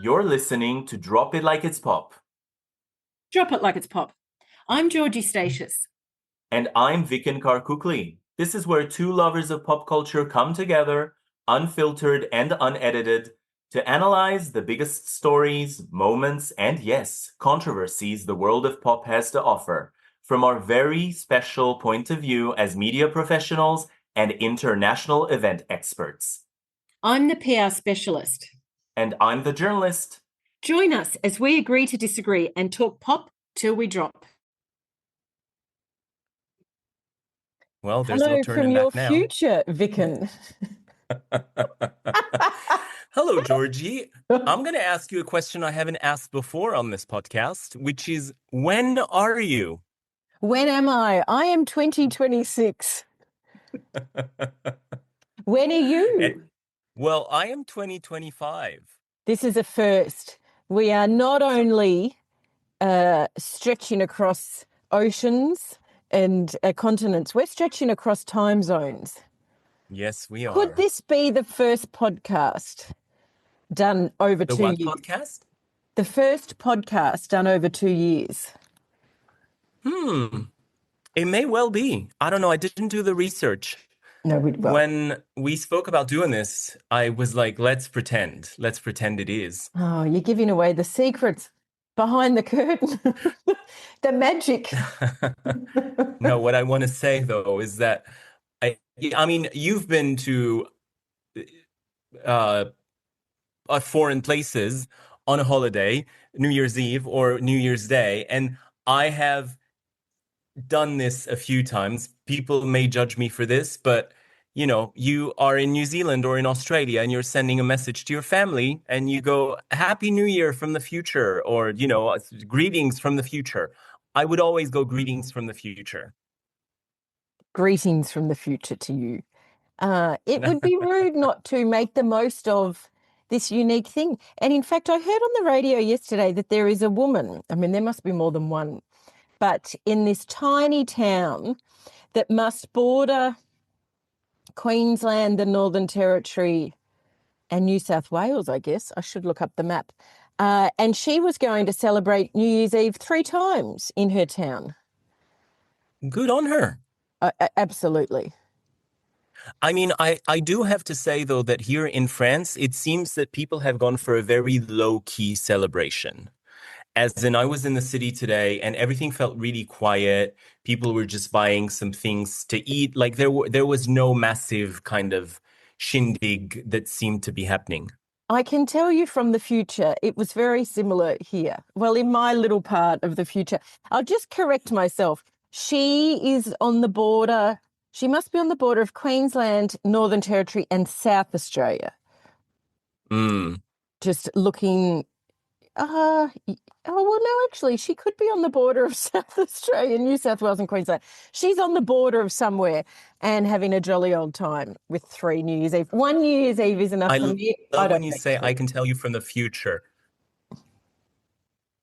You're listening to Drop It Like It's Pop. Drop it like it's pop. I'm Georgie Statius. And I'm Vicken Karkukli. This is where two lovers of pop culture come together, unfiltered and unedited, to analyze the biggest stories, moments, and yes, controversies the world of pop has to offer, from our very special point of view as media professionals and international event experts. I'm the PR specialist. And I'm the journalist. Join us as we agree to disagree and talk pop till we drop. Well, there's Hello no turning from your back now. future, Vicken. Hello, Georgie. I'm going to ask you a question I haven't asked before on this podcast, which is, when are you? When am I? I am 2026. When are you? Well, I am 2025. This is a first. We are not only stretching across oceans and continents, we're stretching across time zones. Yes, we are. Could this be the first podcast done over The 2 what years? podcast? The first podcast done over 2 years. It may well be. I don't know. I didn't do the research. No, When we spoke about doing this, I was like, let's pretend. Let's pretend it is. Oh, you're giving away the secrets behind the curtain. The magic. No, what I want to say, though, is that, I mean, you've been to foreign places on a holiday, New Year's Eve or New Year's Day, and I have done this a few times. People may judge me for this, but you know, you are in New Zealand or in Australia and you're sending a message to your family and you go, Happy New Year from the future, or, you know, greetings from the future. I would always go greetings from the future. Greetings from the future to you. It would be rude not to make the most of this unique thing. And in fact, I heard on the radio yesterday that there is a woman, I mean, there must be more than one, but in this tiny town that must border Queensland, the Northern Territory, and New South Wales, I guess. I should look up the map. And she was going to celebrate New Year's Eve 3 times in her town. Good on her. Absolutely. I mean, I do have to say, though, that here in France, it seems that people have gone for a very low-key celebration. As in, I was in the city today and everything felt really quiet. People were just buying some things to eat. Like there was no massive kind of shindig that seemed to be happening. I can tell you from the future, it was very similar here. Well, in my little part of the future, I'll just correct myself. She is on the border. She must be on the border of Queensland, Northern Territory, and South Australia. Just looking. Oh, well, no, actually, she could be on the border of South Australia, New South Wales and Queensland. She's on the border of somewhere and having a jolly old time with 3 New Year's Eve. 1 New Year's Eve is enough for me. I love when you say, I can tell you from the future.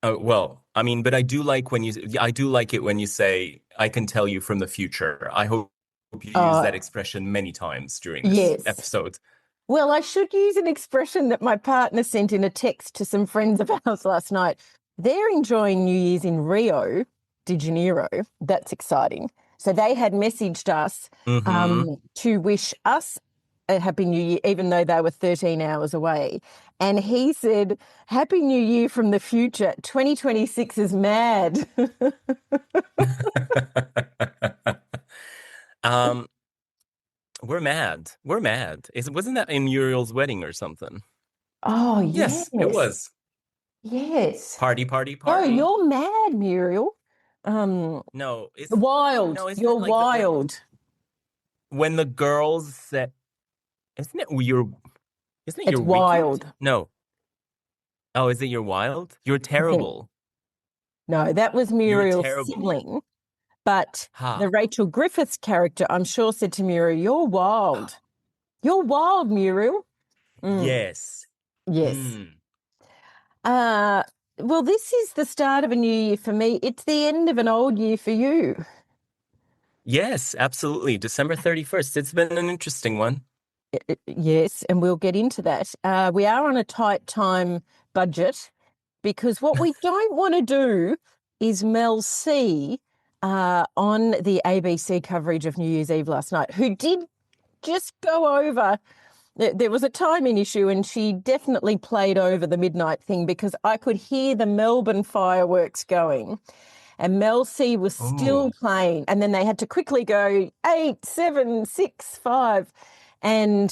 Oh, well, I mean, but I do like it when you say, I can tell you from the future. I hope you use that expression many times during this episode. Well, I should use an expression that my partner sent in a text to some friends of ours last night. They're enjoying New Year's in Rio de Janeiro. That's exciting. So they had messaged us to wish us a Happy New Year, even though they were 13 hours away. And he said, Happy New Year from the future. 2026 is mad. We're mad. We're mad. Wasn't that in Muriel's wedding or something? Oh, yes. Yes, it was. Yes. Party. Oh, you're mad, Muriel. No, it's wild. No, You're like wild. When the girls said, isn't it your wild. Weekend? No. Oh, is it you're wild? You're terrible. No, that was Muriel's sibling. But the Rachel Griffiths character, I'm sure, said to Muriel, you're wild. You're wild, Muriel. Yes. Yes. Well, this is the start of a new year for me. It's the end of an old year for you. Yes, absolutely. December 31st. It's been an interesting one. Yes, and we'll get into that. We are on a tight time budget because what we don't want to do is Mel C on the ABC coverage of New Year's Eve last night, who did just go over. There was a timing issue and she definitely played over the midnight thing because I could hear the Melbourne fireworks going and Mel C was still playing. And then they had to quickly go 8, 7, 6, 5. And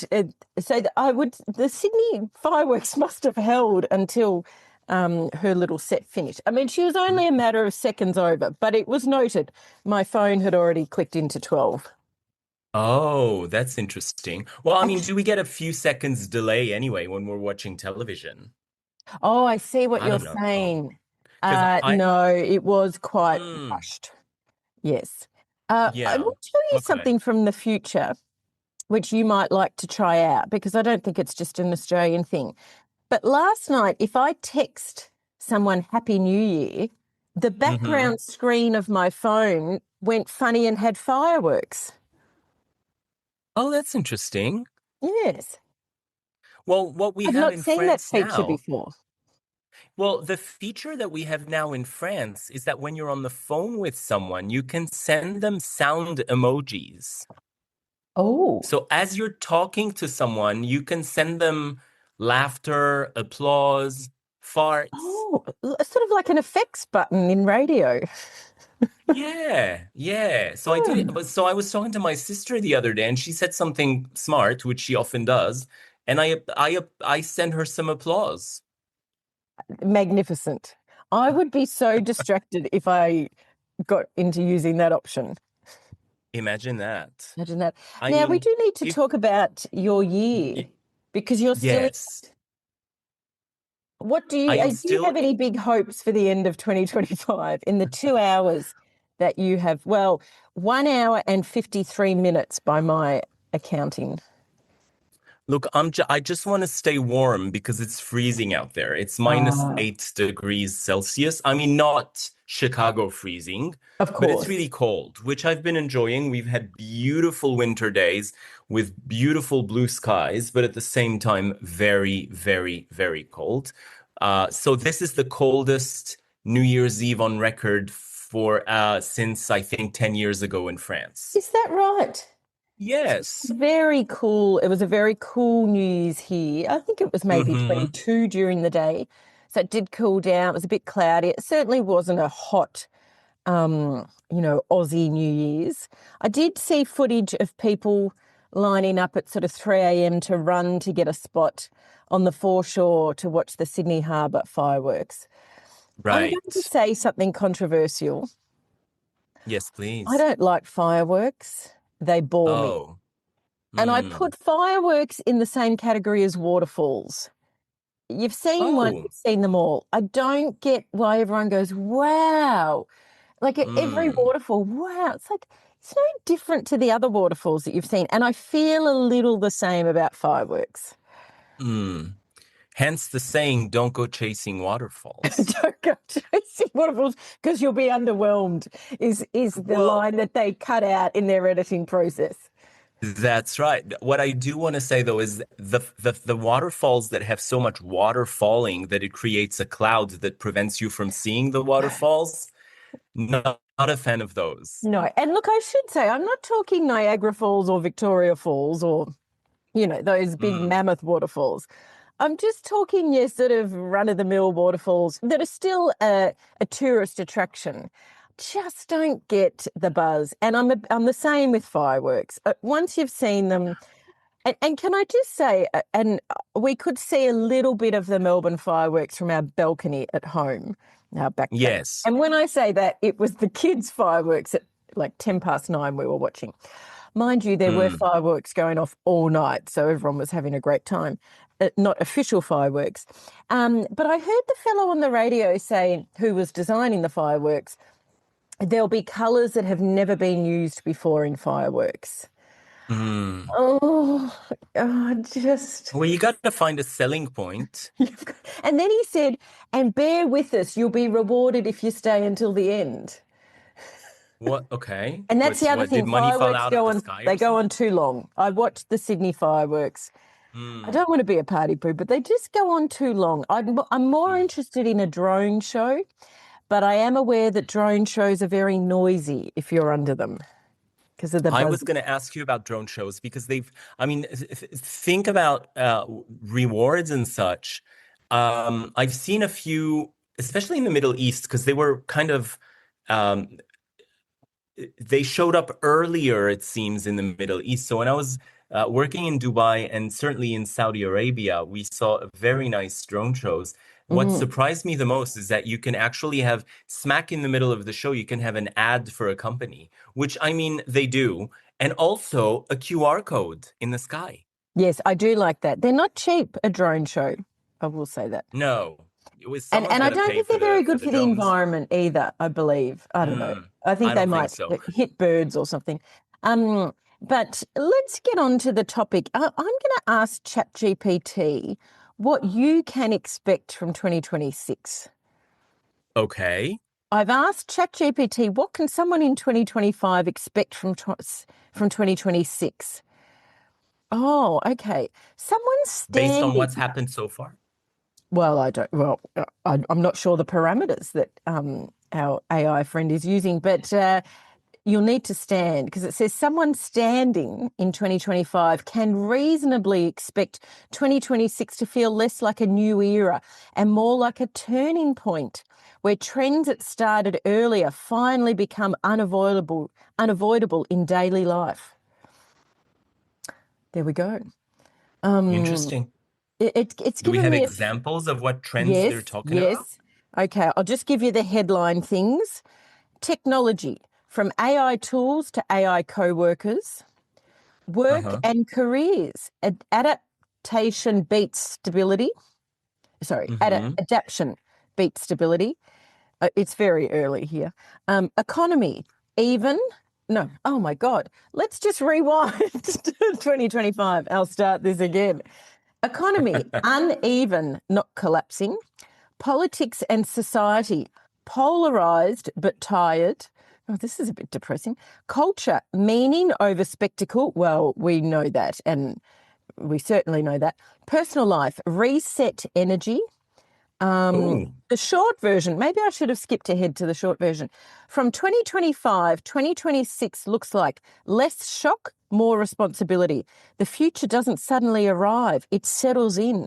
so the Sydney fireworks must have held until her little set finished. I mean, she was only a matter of seconds over, but it was noted my phone had already clicked into 12. Oh, that's interesting. Well, I mean, do we get a few seconds delay anyway when we're watching television? Oh, I see what I you're don't know. saying. 'Cause No, it was quite Mm, rushed. Yes. I yeah. will tell you Okay. something from the future, which you might like to try out because I don't think it's just an Australian thing. But last night, if I text someone Happy New Year, the background screen of my phone went funny and had fireworks. Oh, that's interesting. Yes. Well, what we I've have not in seen that France feature now, before. well, the feature that we have now in France is that when you're on the phone with someone, you can send them sound emojis. Oh. So as you're talking to someone, you can send them laughter, applause, farts. Oh, sort of like an effects button in radio. Yeah. So I did it. So I was talking to my sister the other day, and she said something smart, which she often does, and I sent her some applause. Magnificent. I would be so distracted if I got into using that option. Imagine that. Imagine that. I Now, we mean, do need to if talk about your year because you're still. yes, What do I you am do you still. have any big hopes for the end of 2025 in the 2 hours that you have? Well, 1 hour and 53 minutes by my accounting. Look, I just want to stay warm because it's freezing out there. It's minus Ah, 8 degrees Celsius. I mean, not Chicago freezing, of but it's course. really cold, which I've been enjoying. We've had beautiful winter days with beautiful blue skies, but at the same time, very, very, very cold. So this is the coldest New Year's Eve on record for since I think 10 years ago in France. Is that right? Yes. Very cool. It was a very cool New Year's here. I think it was maybe 22 during the day. So it did cool down. It was a bit cloudy. It certainly wasn't a hot, Aussie New Year's. I did see footage of people lining up at sort of 3 a.m. to run to get a spot on the foreshore to watch the Sydney Harbour fireworks. I'm going to Right. say something controversial. Yes, I please. don't like fireworks. They bore me. Oh. And I Mm. put fireworks in the same category as waterfalls. You've seen one, Oh. you've seen them all. I don't get why everyone goes, wow. Like at every Mm. waterfall, wow. It's like, it's no different to the other waterfalls that you've seen. And I feel a little the same about fireworks. Mm. Hence the saying, don't go chasing waterfalls. Don't go chasing waterfalls because you'll be underwhelmed, is the Well, line that they cut out in their editing process. that's right. What I do want to say though is the waterfalls that have so much water falling that it creates a cloud that prevents you from seeing the waterfalls. Not a fan of those. No, and look, I should say, I'm not talking Niagara Falls or Victoria Falls or, those big Mm. mammoth waterfalls. I'm just talking, yes, sort of run-of-the-mill waterfalls that are still a tourist attraction. Just don't get the buzz. And I'm the same with fireworks. Once you've seen them, and can I just say, and we could see a little bit of the Melbourne fireworks from our balcony at home, our back. Yes. And when I say that, it was the kids' fireworks at like 9:10 we were watching. Mind you, there were fireworks going off all night, so everyone was having a great time. Not official fireworks. But I heard the fellow on the radio say, who was designing the fireworks, there'll be colours that have never been used before in fireworks. Mm. Oh, just. Well, you got to find a selling point. And then he said, and bear with us, you'll be rewarded if you stay until the end. What? Okay. And that's the other What did thing. money fall Fireworks out of go the on, sky they or go something? on too long. I watched the Sydney fireworks. I don't want to be a party poo, but they just go on too long. I'm more interested in a drone show, but I am aware that drone shows are very noisy if you're under them because of the I buzz. was going to ask you about drone shows because I mean, think about rewards and such. I've seen a few, especially in the Middle East, because they were kind of, um, they showed up earlier, it seems, in the Middle East. So when I was working in Dubai and certainly in Saudi Arabia, we saw very nice drone shows. What surprised me the most is that you can actually have smack in the middle of the show, you can have an ad for a company, which I mean, they do, and also a QR code in the sky. Yes, I do like that. They're not cheap, a drone show. I will say that. No, it was And someone's I got to don't pay think they're very for good the for the drones. environment either, I believe. I don't know. I think I they don't think might so. hit birds or something. But let's get on to the topic. I'm going to ask ChatGPT what you can expect from 2026. Okay. I've asked ChatGPT, what can someone in 2025 expect from 2026? Oh, okay. Someone's Based on standing. what's happened so far? Well, I don't. Well, I'm not sure the parameters that our AI friend is using, but you'll need to stand because it says someone standing in 2025 can reasonably expect 2026 to feel less like a new era and more like a turning point where trends that started earlier finally become unavoidable in daily life. There we go. Interesting. It's Do we given have me examples of what trends they're talking about? yes. Okay, I'll just give you the headline things. Technology, from AI tools to AI co-workers, work and careers, adaptation beats stability. Sorry, adaptation beats stability. It's very early here. Economy, even. No, oh my God. Let's just rewind to 2025. I'll start this again. Economy, uneven, not collapsing. Politics and society, polarized but tired. Oh, this is a bit depressing. Culture, meaning over spectacle. Well, we know that, and we certainly know that. Personal life, reset energy. The short version, maybe I should have skipped ahead to the short version. From 2025, 2026 looks like less shock, more responsibility. The future doesn't suddenly arrive, it settles in.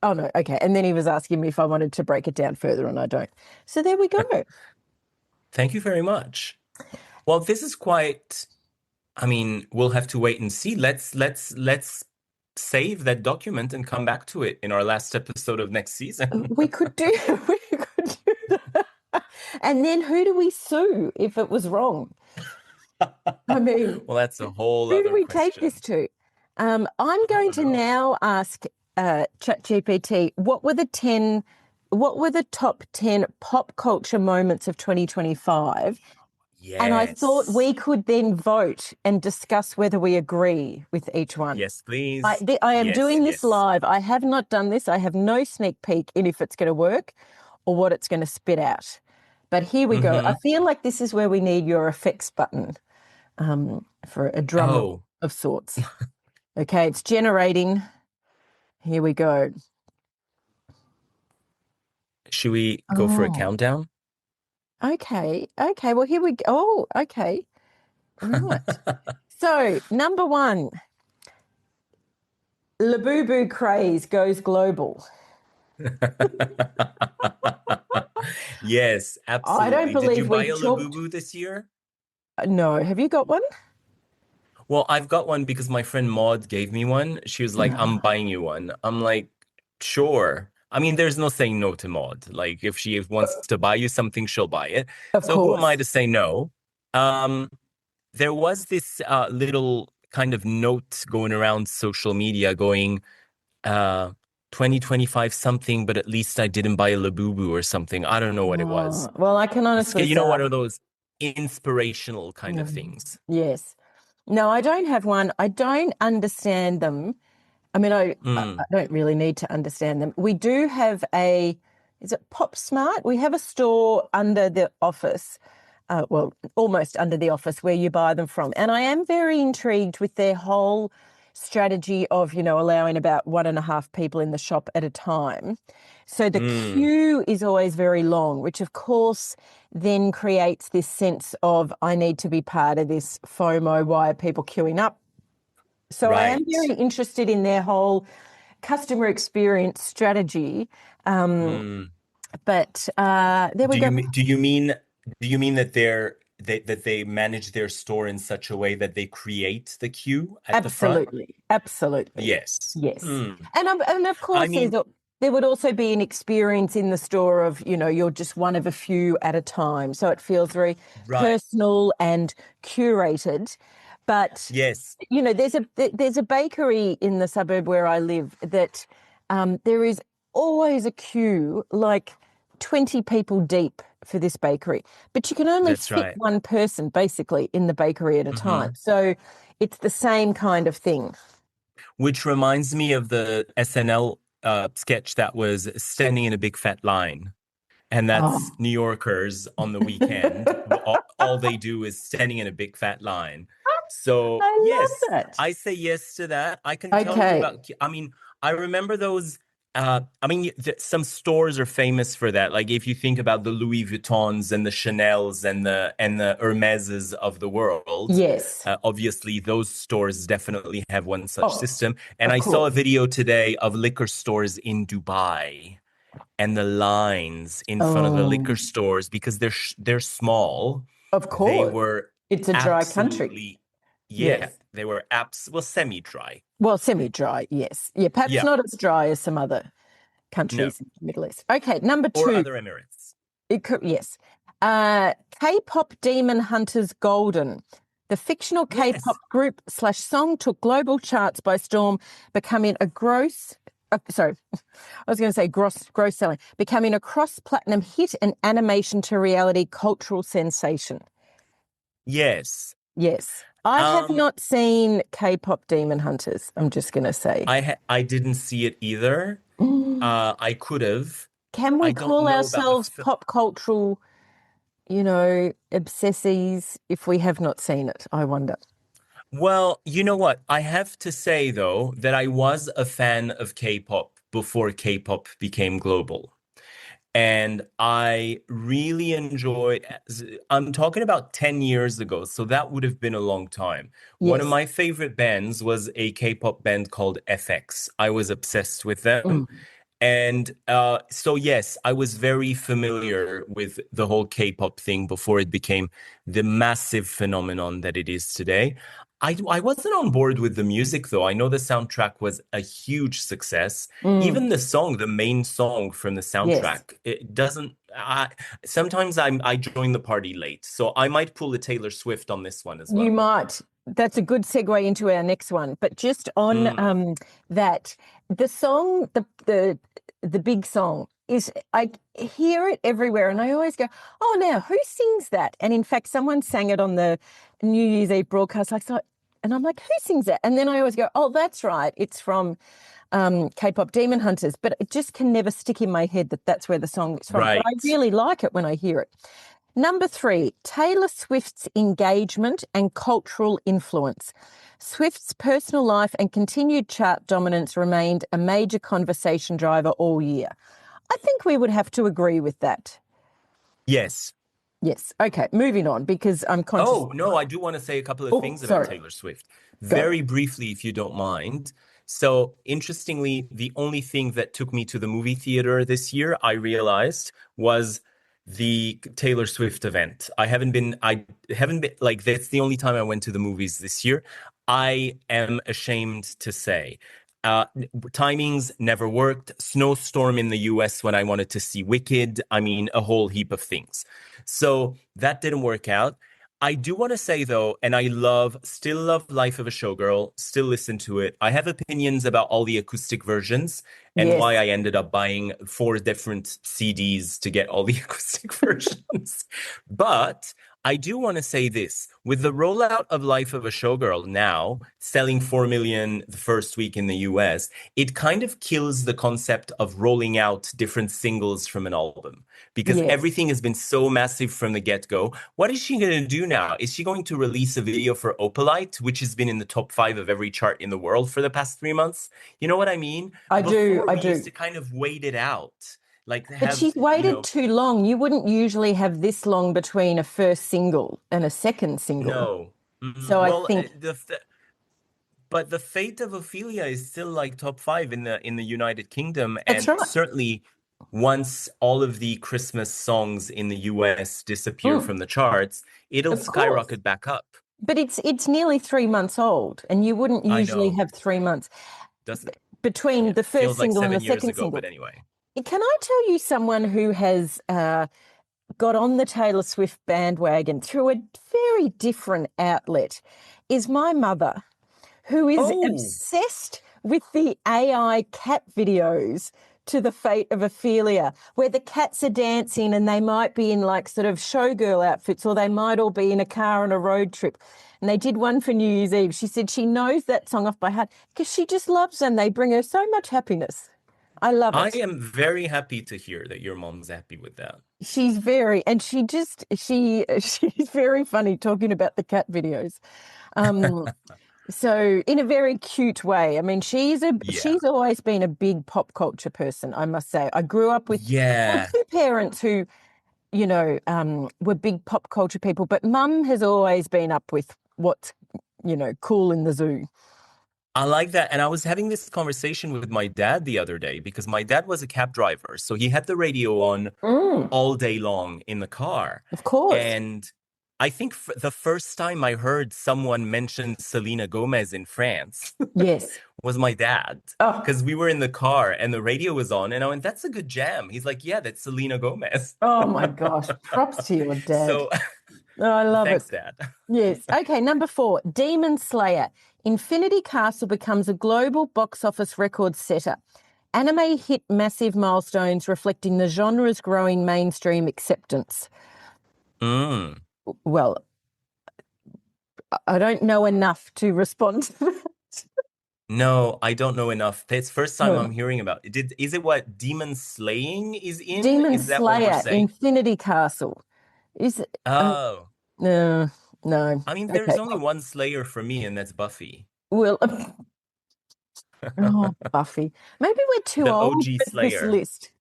Oh, no, okay. And then he was asking me if I wanted to break it down further, and I don't. So there we go. Thank you very much. Well, this is quite, I mean, we'll have to wait and see. Let's save that document and come back to it in our last episode of next season. We could do that. And then who do we sue if it was wrong? I mean, Well, that's a whole who other do we question. take this to? I'm going to now ask ChatGPT, what were the top 10 pop culture moments of 2025? Yes. And I thought we could then vote and discuss whether we agree with each one. Yes, please. I am doing this yes. live. I have not done this. I have no sneak peek in if it's going to work or what it's going to spit out. But here we go. I feel like this is where we need your effects button for a drum of sorts. Okay, it's generating. Here we go. Should we go for a countdown? Okay. Well, here we go. Oh, okay. Right. So, number 1, Labubu craze goes global. Yes, absolutely. I don't believe Did you buy we've a talked. Labubu this year? No. Have you got one? Well, I've got one because my friend Maud gave me one. She was like, I'm buying you one. I'm like, sure. I mean, there's no saying no to Maud. Like, if she wants to buy you something, she'll buy it. Of So who am I course. to say no? There was this little kind of note going around social media going, 2025 something, but at least I didn't buy a Labubu or something. I don't know what it was. Well, I can honestly You know, say. what are those inspirational kind of things? Yes. No, I don't have one. I don't understand them. I mean, I don't really need to understand them. We do have is it Pop Smart? We have a store under the office well, almost under the office where you buy them from. And I am very intrigued with their whole strategy of, allowing about 1.5 people in the shop at a time. So the queue is always very long, which of course then creates this sense of I need to be part of this FOMO. Why are people queuing up? So I am very interested in their whole customer experience strategy. But there we go. Do you mean that they manage their store in such a way that they create the queue at the front? Absolutely. Yes. And of course, there would also be an experience in the store of, you're just one of a few at a time. So it feels very personal and curated. But, yes, there's a bakery in the suburb where I live that there is always a queue, like 20 people deep for this bakery. But you can only fit one person, basically, in the bakery at a time. So it's the same kind of thing. Which reminds me of the SNL sketch that was standing in a big fat line. And that's New Yorkers on the weekend. all they do is standing in a big fat line. So love that. I say yes to that. I can tell you about, I remember those, some stores are famous for that. Like if you think about the Louis Vuittons and the Chanels and the Hermeses of the world. Yes. Obviously those stores definitely have one such system. And I saw a video today of liquor stores in Dubai. And the lines in front of the liquor stores, because they're small. Of course. It's a dry country. Yeah, they were semi-dry. Well, semi-dry, yes. Yeah, perhaps not as dry as some other countries in the Middle East. Okay, number 2. Or other Emirates. Yes. K-pop Demon Hunters Golden. The fictional K-pop group / song took global charts by storm, becoming a gross selling, becoming a cross-platinum hit and animation to reality cultural sensation. Yes. I have not seen K-pop Demon Hunters, I'm just going to say. I didn't see it either. I could have. Can we call ourselves pop cultural, obsessies if we have not seen it, I wonder? Well, you know what? I have to say, though, that I was a fan of K-pop before K-pop became global. And I really enjoyed, I'm talking about 10 years ago, so that would have been a long time. Yes. One of my favorite bands was a K-pop band called FX. I was obsessed with them. And so, yes, I was very familiar with the whole K-pop thing before it became the massive phenomenon that it is today. I wasn't on board with the music, though. I know the soundtrack was a huge success. Even the main song from the soundtrack, it doesn't. Sometimes I join the party late, so I might pull a Taylor Swift on this one as well. You might. That's a good segue into our next one. But just on that, the song, the big song is, I hear it everywhere and I always go, oh, now who sings that? And in fact, someone sang it on the New Year's Eve broadcast. And I'm like, who sings that? And then I always go, oh, that's right. It's from K-pop Demon Hunters. But it just can never stick in my head that that's where the song is from. Right. But I really like it when I hear it. Number 3, Taylor Swift's engagement and cultural influence. Swift's personal life and continued chart dominance remained a major conversation driver all year. I think we would have to agree with that. Yes. Okay, moving on, because I'm conscious. Oh, no, I do want to say a couple of things about Taylor Swift. Very briefly, if you don't mind. So, interestingly, the only thing that took me to the movie theater this year, I realized, was the Taylor Swift event. I haven't been, like, that's the only time I went to the movies this year. I am ashamed to say. Timings never worked. Snowstorm in the US when I wanted to see Wicked. I mean, a whole heap of things. So that didn't work out. I do want to say, though, and I still love Life of a Showgirl, still listen to it. I have opinions about all the acoustic versions and why I ended up buying 4 different CDs to get all the acoustic versions. But I do want to say this. With the rollout of Life of a Showgirl now, selling 4 million the first week in the US, it kind of kills the concept of rolling out different singles from an album because Yes. everything has been so massive from the get-go. What is she going to do now? Is she going to release a video for Opalite, which has been in the top 5 of every chart in the world for the past 3 months? You know what I mean? I Before, we do. used to kind of wait it out. Like But have, she's waited too long. You wouldn't usually have this long between a first single and a second single. no. So I Well, think but the fate of Ophelia is still like top 5 in the United Kingdom, that's and right. certainly once all of the Christmas songs in the US disappear from the charts, it'll Of course. skyrocket back up. But it's nearly 3 months old, and you wouldn't I usually know. have 3 months Doesn't between the feels first like single and 7 the years second ago, single. but anyway. Can I tell you someone who has got on the Taylor Swift bandwagon through a very different outlet is my mother, who is obsessed with the AI cat videos to the fate of Ophelia, where the cats are dancing and they might be in like sort of showgirl outfits, or they might all be in a car on a road trip. And they did one for New Year's Eve. She said she knows that song off by heart because she just loves them. They bring her so much happiness. I love I it. am very happy to hear that your mom's happy with that. She's very, and she's very funny talking about the cat videos. So in a very cute way. I mean, she's always been a big pop culture person, I must say. I grew up with two parents who, were big pop culture people, but mum has always been up with what's, cool in the zoo. I like that. And I was having this conversation with my dad the other day because my dad was a cab driver. So he had the radio on all day long in the car. Of course. And I think the first time I heard someone mention Selena Gomez in France yes, was my dad. Because we were in the car and the radio was on and I went, that's a good jam. He's like, yeah, that's Selena Gomez. Oh my gosh. Props to your dad. So I love thanks, it. Dad. Yes. Okay, number 4, Demon Slayer. Infinity Castle becomes a global box office record setter. Anime hit massive milestones reflecting the genre's growing mainstream acceptance. Well, I don't know enough to respond to that. No, I don't know enough. It's first time I'm hearing about it. Is it what Demon Slaying is in? Demon Is that what you're Slayer, saying? Infinity Castle. Is it? Oh. No. I mean, there's only one Slayer for me, and that's Buffy. Well, Buffy. Maybe we're too old OG for Slayer. this list.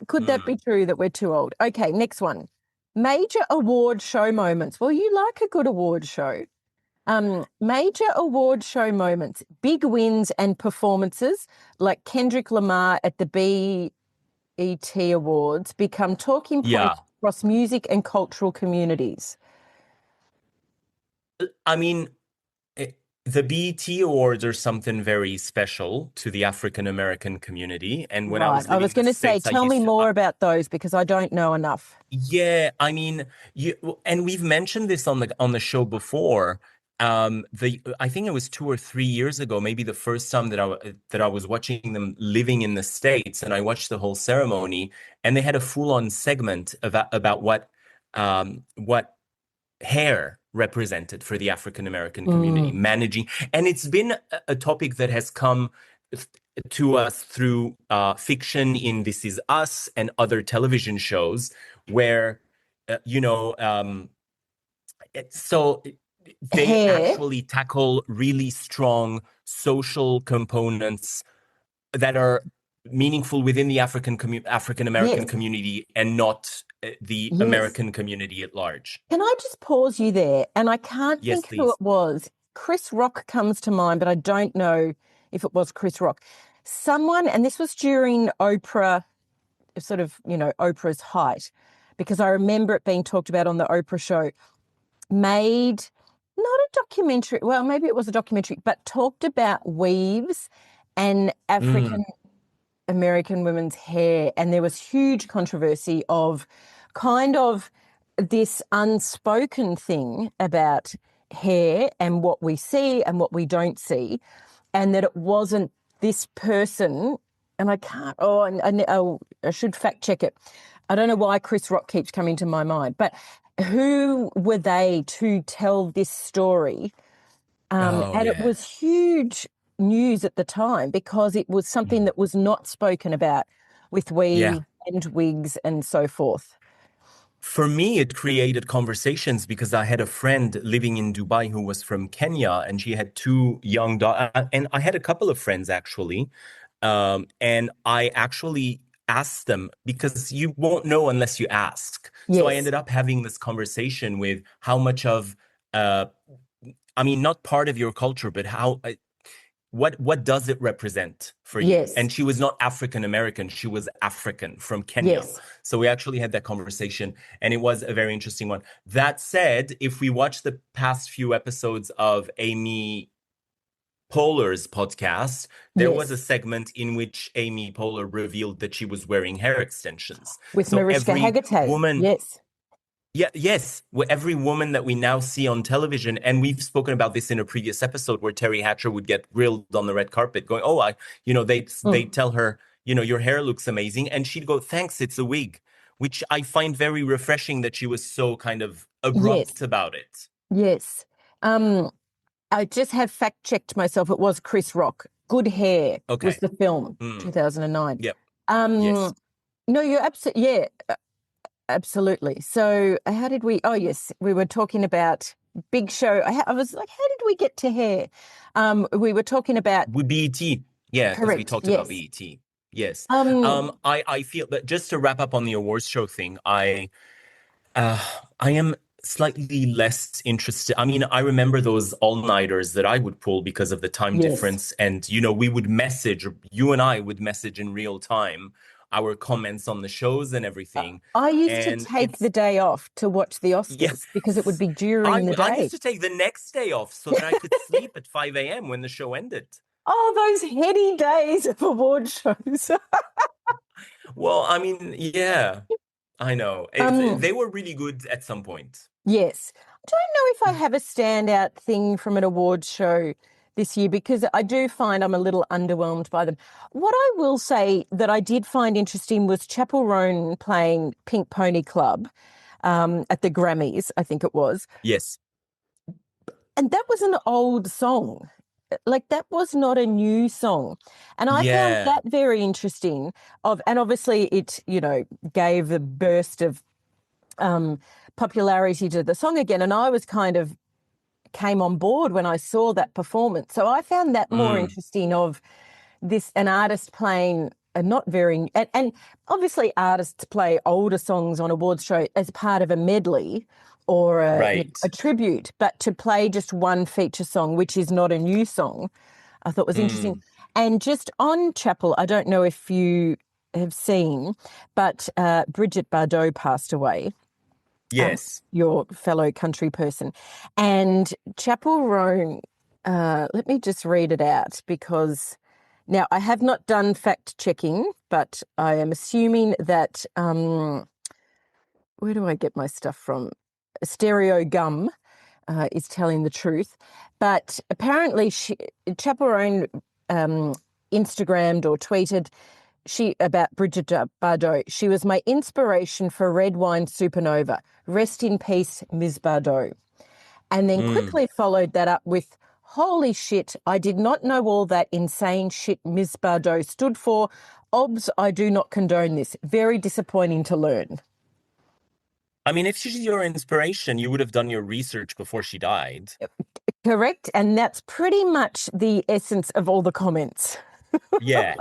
Could that be true that we're too old? Okay, next one. Major award show moments. Well, you like a good award show. Major award show moments, big wins and performances like Kendrick Lamar at the BET Awards become talking points across music and cultural communities. I mean, the BET Awards are something very special to the African American community. And when I was going to say, tell me more about those because I don't know enough. Yeah, I mean, and we've mentioned this on the show before. I think it was 2 or 3 years ago, maybe the first time that I was watching them living in the States, and I watched the whole ceremony, and they had a full-on segment about what hair represented for the African American community, managing, and it's been a topic that has come to us through fiction in This Is Us and other television shows where so they actually tackle really strong social components that are meaningful within the African American community and not the American community at large. Can I just pause you there? And I can't think who it was. Chris Rock comes to mind, but I don't know if it was Chris Rock. Someone, and this was during Oprah, sort of, Oprah's height, because I remember it being talked about on the Oprah show, made not a documentary, well, maybe it was a documentary, but talked about weaves and African American women's hair. And there was huge controversy of kind of this unspoken thing about hair and what we see and what we don't see, and that it wasn't this person, and I can't, I should fact check it. I don't know why Chris Rock keeps coming to my mind, but who were they to tell this story? And it was huge news at the time because it was something that was not spoken about with we and wigs and so forth. For me, it created conversations because I had a friend living in Dubai who was from Kenya, and she had two young daughters. And I had a couple of friends actually. And I actually asked them because you won't know unless you ask. So I Yes. ended up having this conversation with how much of, I mean, not part of your culture, but how, what does it represent for you? Yes. And she was not African American, she was African from Kenya. Yes. So we actually had that conversation, and it was a very interesting one. That said, if we watch the past few episodes of Amy Poehler's podcast, there was a segment in which Amy Poehler revealed that she was wearing hair extensions. With So Mariska every Hargitay. woman, Yes. yes, every woman that we now see on television, and we've spoken about this in a previous episode where Terry Hatcher would get grilled on the red carpet, going, "Oh, they tell her, your hair looks amazing," and she'd go, "Thanks, it's a wig," which I find very refreshing that she was so kind of abrupt about it. Yes. I just have fact checked myself. It was Chris Rock. Good Hair was the film, 2009. Yep. Yes. No, you're absolutely, absolutely. So how did we, we were talking about Big Show. I was like, how did we get to hair? We were talking about. With BET. Yeah, because we talked about BET. Yes. I feel that just to wrap up on the awards show thing, I am slightly less interested. I mean, I remember those all-nighters that I would pull because of the time difference. And, we would message, you and I would message in real time our comments on the shows and everything. I used to take the day off to watch the Oscars because it would be during the day. I used to take the next day off so that I could sleep at 5 a.m. when the show ended. Oh, those heady days of award shows. Well, I mean, yeah. I know. They were really good at some point. Yes. I don't know if I have a standout thing from an awards show this year because I do find I'm a little underwhelmed by them. What I will say that I did find interesting was Chapel Roan playing Pink Pony Club at the Grammys, I think it was. Yes. And that was an old song. Like that was not a new song. And I found that very interesting and obviously it, gave a burst of popularity to the song again. And I was kind of came on board when I saw that performance. So I found that more interesting of an artist playing not very, and obviously artists play older songs on awards show as part of a medley or a tribute, but to play just one feature song, which is not a new song, I thought was interesting. And just on Chapel, I don't know if you have seen, but Bridget Bardot passed away. Yes. Your fellow country person. And Chapel Roan, let me just read it out because now I have not done fact checking, but I am assuming that, where do I get my stuff from? Stereo Gum is telling the truth. But apparently Chapel Roan Instagrammed or tweeted about Bridget Bardot. She was my inspiration for Red Wine Supernova. Rest in peace, Ms. Bardot. And then quickly followed that up with, holy shit, I did not know all that insane shit Ms. Bardot stood for. Obs, I do not condone this. Very disappointing to learn. I mean, if she's your inspiration, you would have done your research before she died. Correct. And that's pretty much the essence of all the comments. Yeah.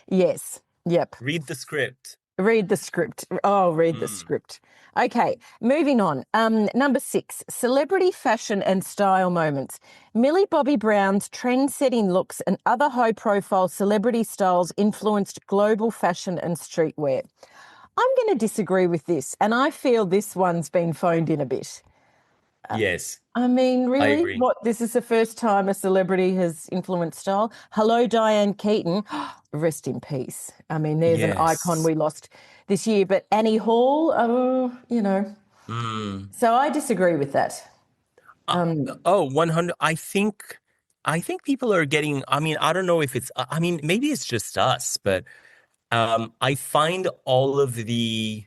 Yes. Yep. Read the script. Read the script. Oh, read the script. Okay, moving on. Number 6, celebrity fashion and style moments. Millie Bobby Brown's trend-setting looks and other high-profile celebrity styles influenced global fashion and streetwear. I'm going to disagree with this, and I feel this one's been phoned in a bit. Yes. I mean, really? I agree. What, this is the first time a celebrity has influenced style? Hello, Diane Keaton. Rest in peace. I mean, there's an icon we lost this year. But Annie Hall, So I disagree with that. 100. I think people are getting, I mean, I don't know if it's, maybe it's just us, but I find all of the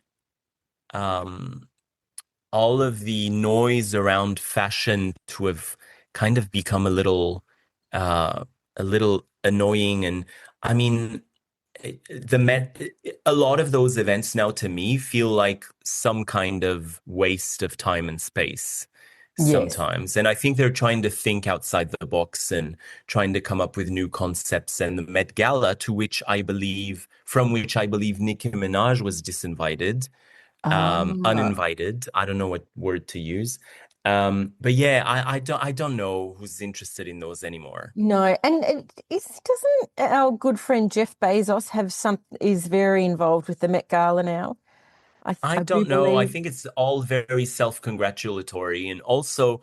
all of the noise around fashion to have kind of become a little annoying. And I mean, the Met, a lot of those events now to me feel like some kind of waste of time and space Yes. sometimes. And I think they're trying to think outside the box and trying to come up with new concepts. And the Met Gala, from which I believe Nicki Minaj was disinvited, Ah. uninvited. I don't know what word to use. But yeah, I don't know who's interested in those anymore. No, and doesn't our good friend Jeff Bezos is very involved with the Met Gala now? I I do don't know. I believe. think it's all very self-congratulatory and also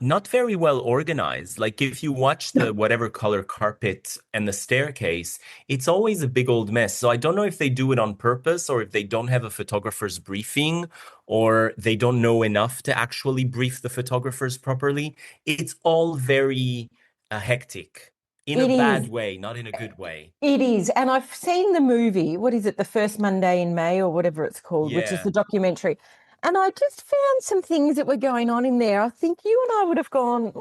not very well organized. Like if you watch the whatever color carpet and the staircase, it's always a big old mess. So I don't know if they do it on purpose or if they don't have a photographer's briefing or they don't know enough to actually brief the photographers properly. It's all very hectic in a It is. bad way, not in a good way. It is. And I've seen the movie, what is it, The First Monday in May or whatever it's called, which is Yeah. the documentary. And I just found some things that were going on in there. I think you and I would have gone,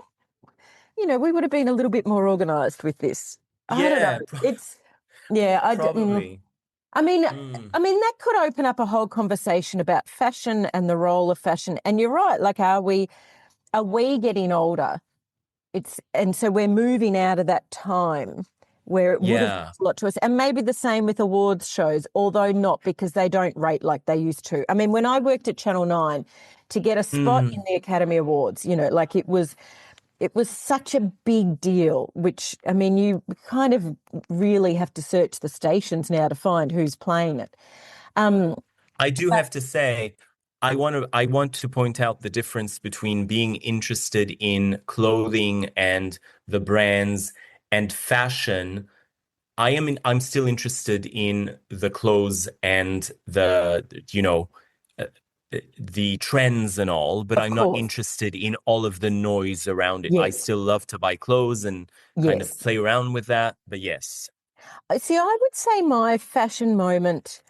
we would have been a little bit more organized with this. I don't know. Yeah, Yeah, probably. I mean, Mm. that could open up a whole conversation about fashion and the role of fashion. And you're right, like, are we getting older? And so we're moving out of that time where it would have Yeah. meant a lot to us. And maybe the same with awards shows, although not because they don't rate like they used to. I mean, when I worked at Channel 9, to get a spot in the Academy Awards, like it was such a big deal, which, I mean, you kind of really have to search the stations now to find who's playing it. I do have to say, I want to point out the difference between being interested in clothing and the brands and fashion. I'm still interested in the clothes and uh, the trends and all, but Of I'm not course. interested in all of the noise around it. I Yes. still love to buy clothes and kind of Yes. play around with that, but yes. See, I would say my fashion moment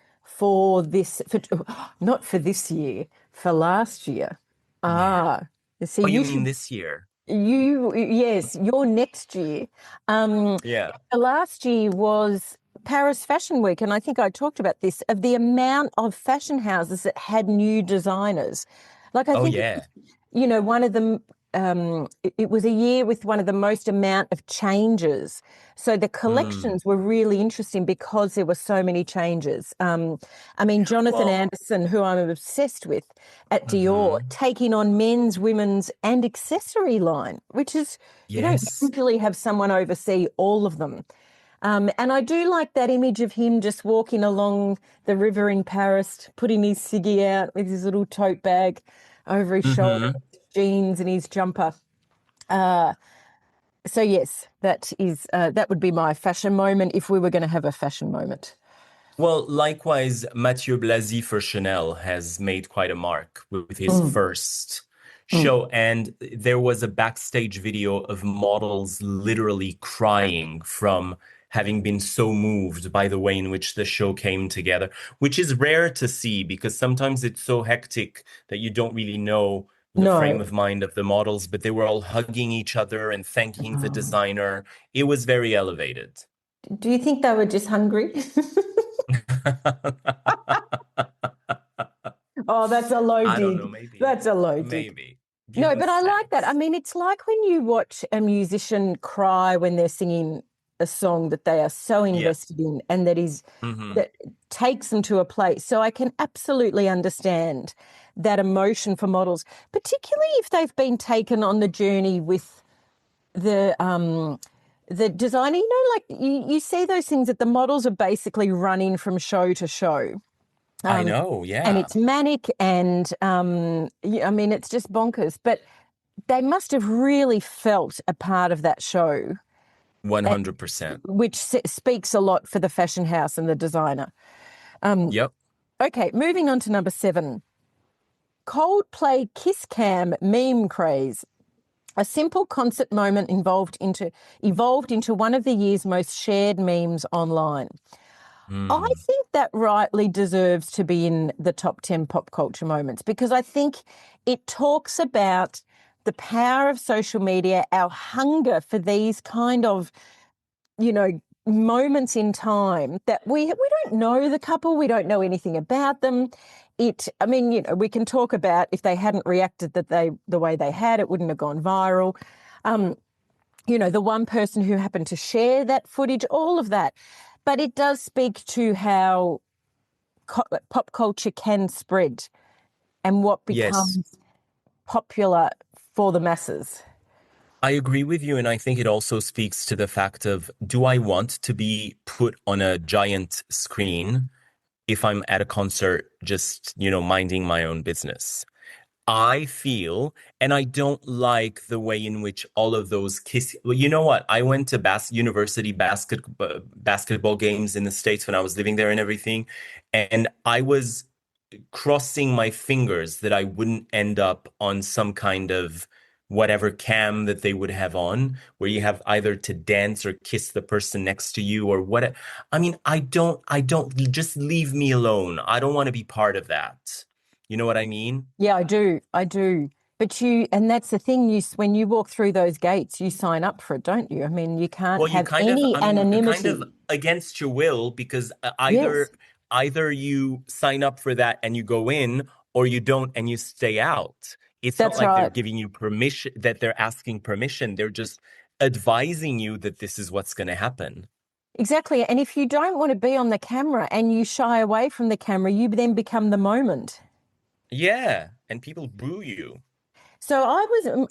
not for this year, for last year. Yeah. See, Oh, you mean this year? yes, your next year. Yeah. Last year was Paris Fashion Week, and I think I talked about this, of the amount of fashion houses that had new designers. Like, I Oh, think, yeah. one of them, it was a year with one of the most amount of changes. So the collections were really interesting because there were so many changes. I mean, Jonathan Well, Anderson, who I'm obsessed with at Dior, mhm. taking on men's, women's, and accessory line, which is, you don't Yes. usually have someone oversee all of them. And I do like that image of him just walking along the river in Paris, putting his ciggy out with his little tote bag over his shoulder, Hmm. his jeans and his jumper. So yes, that would be my fashion moment if we were going to have a fashion moment. Well, likewise, Mathieu Blasi for Chanel has made quite a mark with his Mm, first mm. show. And there was a backstage video of models literally crying from having been so moved by the way in which the show came together, which is rare to see because sometimes it's so hectic that you don't really know the frame No. of mind of the models, but they were all hugging each other and thanking the Oh. designer. It was very elevated. Do you think they were just hungry? Oh, that's a low I don't know, dig. maybe. That's a low dig. Maybe. Give No, us but I like that. I snacks. mean, it's like when you watch a musician cry when they're singing a song that they are so Yeah. invested in and Hmm. that takes them to a place. So I can absolutely understand that emotion for models, particularly if they've been taken on the journey with the designer. Like you see those things that the models are basically running from show to show. I Um, know, and yeah. it's manic and I mean, it's just bonkers. But they must have really felt a part of that show, 100%. which speaks a lot for the fashion house and the designer. Yep. Okay, moving on to number 7. Coldplay kiss cam meme craze. A simple concert moment evolved into one of the year's most shared memes online. I think that rightly deserves to be in the top 10 pop culture moments, because I think it talks about the power of social media, our hunger for these kind of, moments in time that we don't know the couple, we don't know anything about them. We can talk about if they hadn't reacted the way they had, it wouldn't have gone viral. The one person who happened to share that footage, all of that. But it does speak to how pop culture can spread and what becomes popular for the masses. I agree with you. And I think it also speaks to the fact of, do I want to be put on a giant screen if I'm at a concert just, minding my own business? I feel, and I don't like the way in which all of those well, you know what? I went to university basketball games in the States when I was living there and everything. And I was crossing my fingers that I wouldn't end up on some kind of whatever cam that they would have on, where you have either to dance or kiss the person next to you or what. I mean, I don't, just leave me alone. I don't want to be part of that. You know what I mean? Yeah, I do. But and that's the thing, when you walk through those gates, you sign up for it, don't you? I mean, you can't have any anonymity. Kind of against your will, because Yes. either you sign up for that and you go in, or you don't and you stay out. It's not That's like they're right. giving you permission, that they're asking permission. They're just advising you that this is what's going to happen. Exactly. And if you don't want to be on the camera and you shy away from the camera, you then become the moment. Yeah, and people boo you. So I was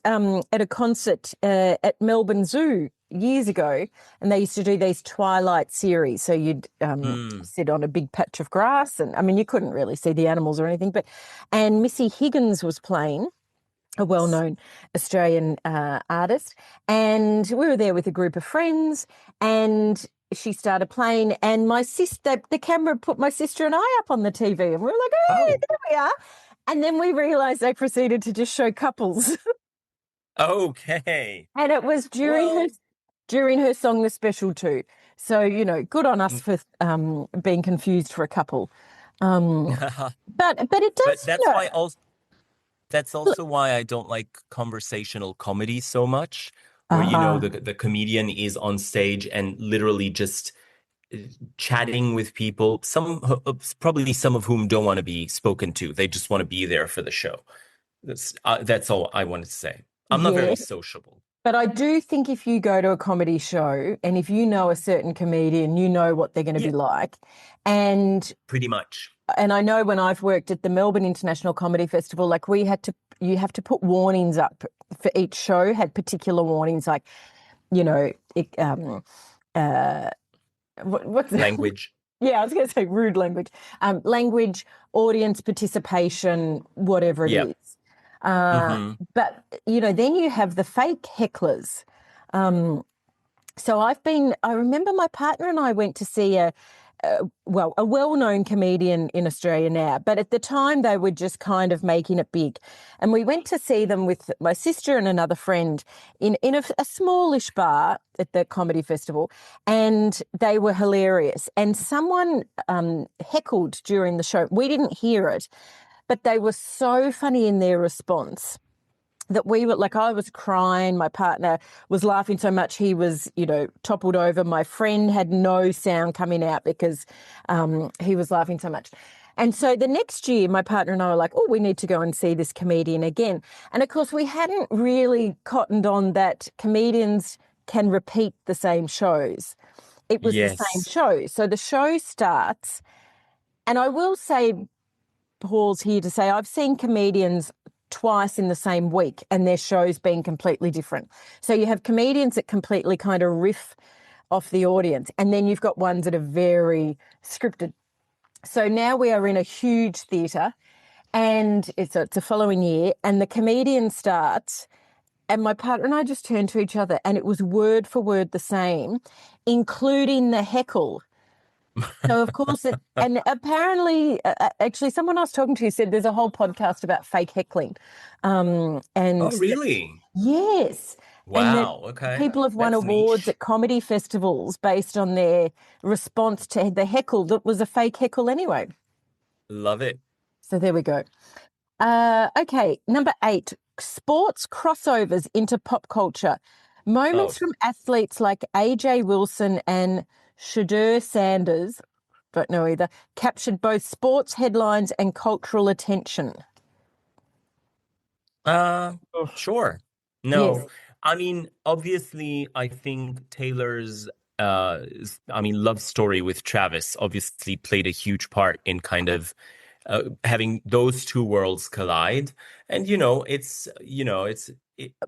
at a concert at Melbourne Zoo years ago, and they used to do these Twilight series. So you'd sit on a big patch of grass, and you couldn't really see the animals or anything. And Missy Higgins was playing, a well-known Australian artist, and we were there with a group of friends, and she started playing, and my sister, the camera put my sister and I up on the TV, and we were like, "Hey, there we are." And then we realised they proceeded to just show couples. Okay. And it was during her song, The Special Two. So, good on us for being confused for a couple. But it does. But that's also why I don't like conversational comedy so much, where the comedian is on stage and literally just chatting with people, probably some of whom don't want to be spoken to. They just want to be there for the show. That's all I wanted to say. I'm not very sociable. But I do think if you go to a comedy show and if you know a certain comedian, you know what they're going to be like. And pretty much. And I know when I've worked at the Melbourne International Comedy Festival, like you have to put warnings up for each show, had particular warnings like, what's language? Yeah, I was going to say rude language. Language, audience participation, whatever it is. But, then you have the fake hecklers. So I remember my partner and I went to see a well-known comedian in Australia now, but at the time they were just kind of making it big. And we went to see them with my sister and another friend in a smallish bar at the comedy festival, and they were hilarious. And someone heckled during the show. We didn't hear it, but they were so funny in their response that we were like, I was crying. My partner was laughing so much he was, toppled over. My friend had no sound coming out because he was laughing so much. And so the next year, my partner and I were like, oh, we need to go and see this comedian again. And of course, we hadn't really cottoned on that comedians can repeat the same shows. It was the same show. So the show starts, and I will say, pause here to say, I've seen comedians twice in the same week and their shows being completely different. So you have comedians that completely kind of riff off the audience, and then you've got ones that are very scripted. So now we are in a huge theatre, and it's a following year, and the comedian starts, and my partner and I just turned to each other, and it was word for word the same, including the heckle. So, of course, and apparently, actually, someone I was talking to said there's a whole podcast about fake heckling. Oh, really? Yes. And that Wow. Okay. people have won That's awards niche. at comedy festivals based on their response to the heckle that was a fake heckle anyway. Love it. So there we go. Okay, number 8, sports crossovers into pop culture. Moments Oh, from athletes like AJ Wilson and Shadur Sanders, don't know either, captured both sports headlines and cultural attention. sure. Yes. No, I mean, obviously, I think Taylor's, love story with Travis obviously played a huge part in kind of having those two worlds collide. And,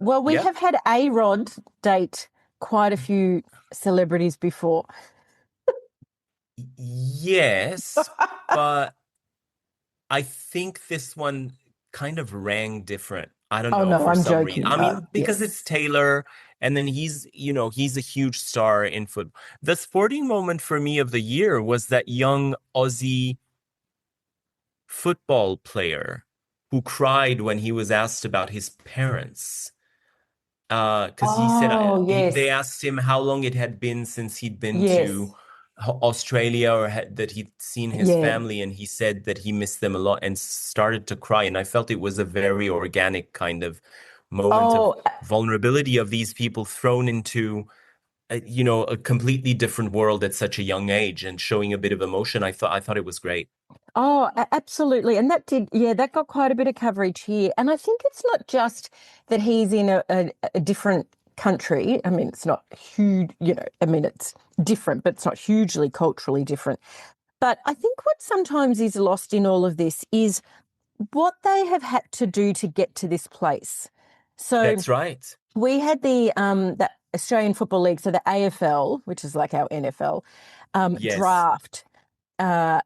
Well, we yeah, have had A-Rod date quite a few celebrities before. yes, but I think this one kind of rang different. I don't Oh, know, no, for I'm some reason. joking. I mean, because Yes. it's Taylor, and then he's a huge star in football. The sporting moment for me of the year was that young Aussie football player who cried when he was asked about his parents. Because he said Oh, they yes. asked him how long it had been since he'd been Yes. to Australia or that he'd seen his Yeah. family, and he said that he missed them a lot and started to cry. And I felt it was a very organic kind of moment of Oh, vulnerability of these people thrown into a completely different world at such a young age and showing a bit of emotion. I thought it was great. oh, absolutely. And that got quite a bit of coverage here. And I think it's not just that he's in a different country. I mean, it's not huge, I mean, it's different, but it's not hugely culturally different. But I think what sometimes is lost in all of this is what they have had to do to get to this place. So That's right. we had the Australian Football League, so the AFL, which is like our NFL, Yes. draft a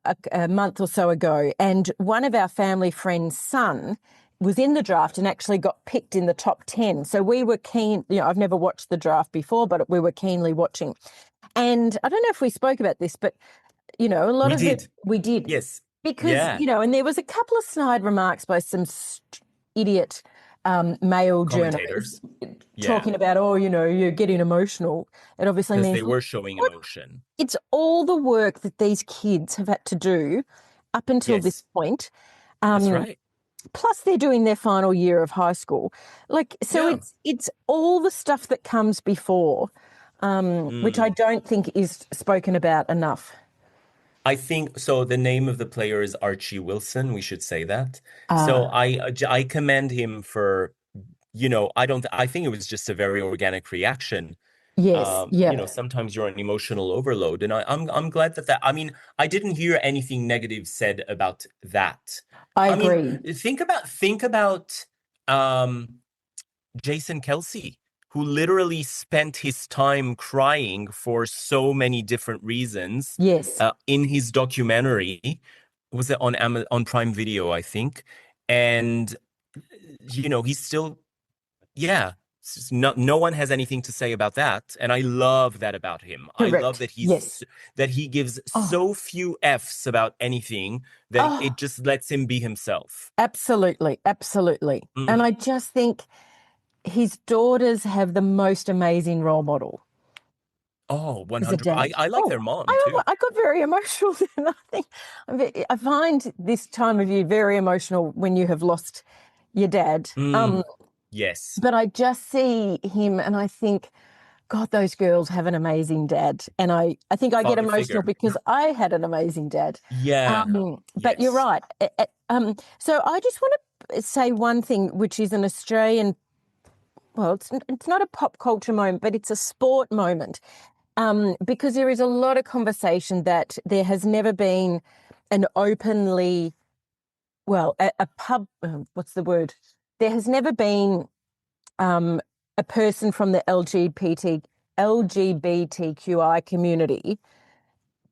month or so ago, and one of our family friends' son was in the draft and actually got picked in the top 10. So we were keen, I've never watched the draft before, but we were keenly watching. And I don't know if we spoke about this, but, a lot We of it did. we did Yes. because, Yeah. and there was a couple of snide remarks by some idiot male journalists Commentators. Yeah. talking about, you're getting emotional. It obviously Because means, they were showing what? emotion. It's all the work that these kids have had to do up until this Yes, point. that's Um, right. plus they're doing their final year of high school. So Yeah. it's all the stuff that comes before, which I Mm. don't think is spoken about enough. I think so. The name of the player is Archie Wilson. We should say that. So Ah, I commend him for, I think it was just a very organic reaction. yes, yeah, Sometimes you're on emotional overload, and I'm glad that I mean, I didn't hear anything negative said about that. I I mean, agree. think about Jason Kelsey, who literally spent his time crying for so many different reasons Yes, in his documentary. Was it on Prime Video, I think? And he's still, yeah. No one has anything to say about that, and I love that about him. I love correct. that Yes. he gives Oh, so few F's about anything that oh, it just lets him be himself. absolutely, absolutely. And Mm. I just think his daughters have the most amazing role model Oh, as a 100. dad. I like Oh, their mom too. I got very emotional then. I find this time of year very emotional when you have lost your dad. Mm. Yes. But I just see him and I think, God, those girls have an amazing dad. And I think I get Father emotional figure. because I had an amazing dad. Yeah. But you're Yes. right. So I just want to say one thing, which is an Australian, well, it's not a pop culture moment, but it's a sport moment. Because there is a lot of conversation that there has never been an openly, well, a pub, what's the word? There has never been a person from the LGBTQI community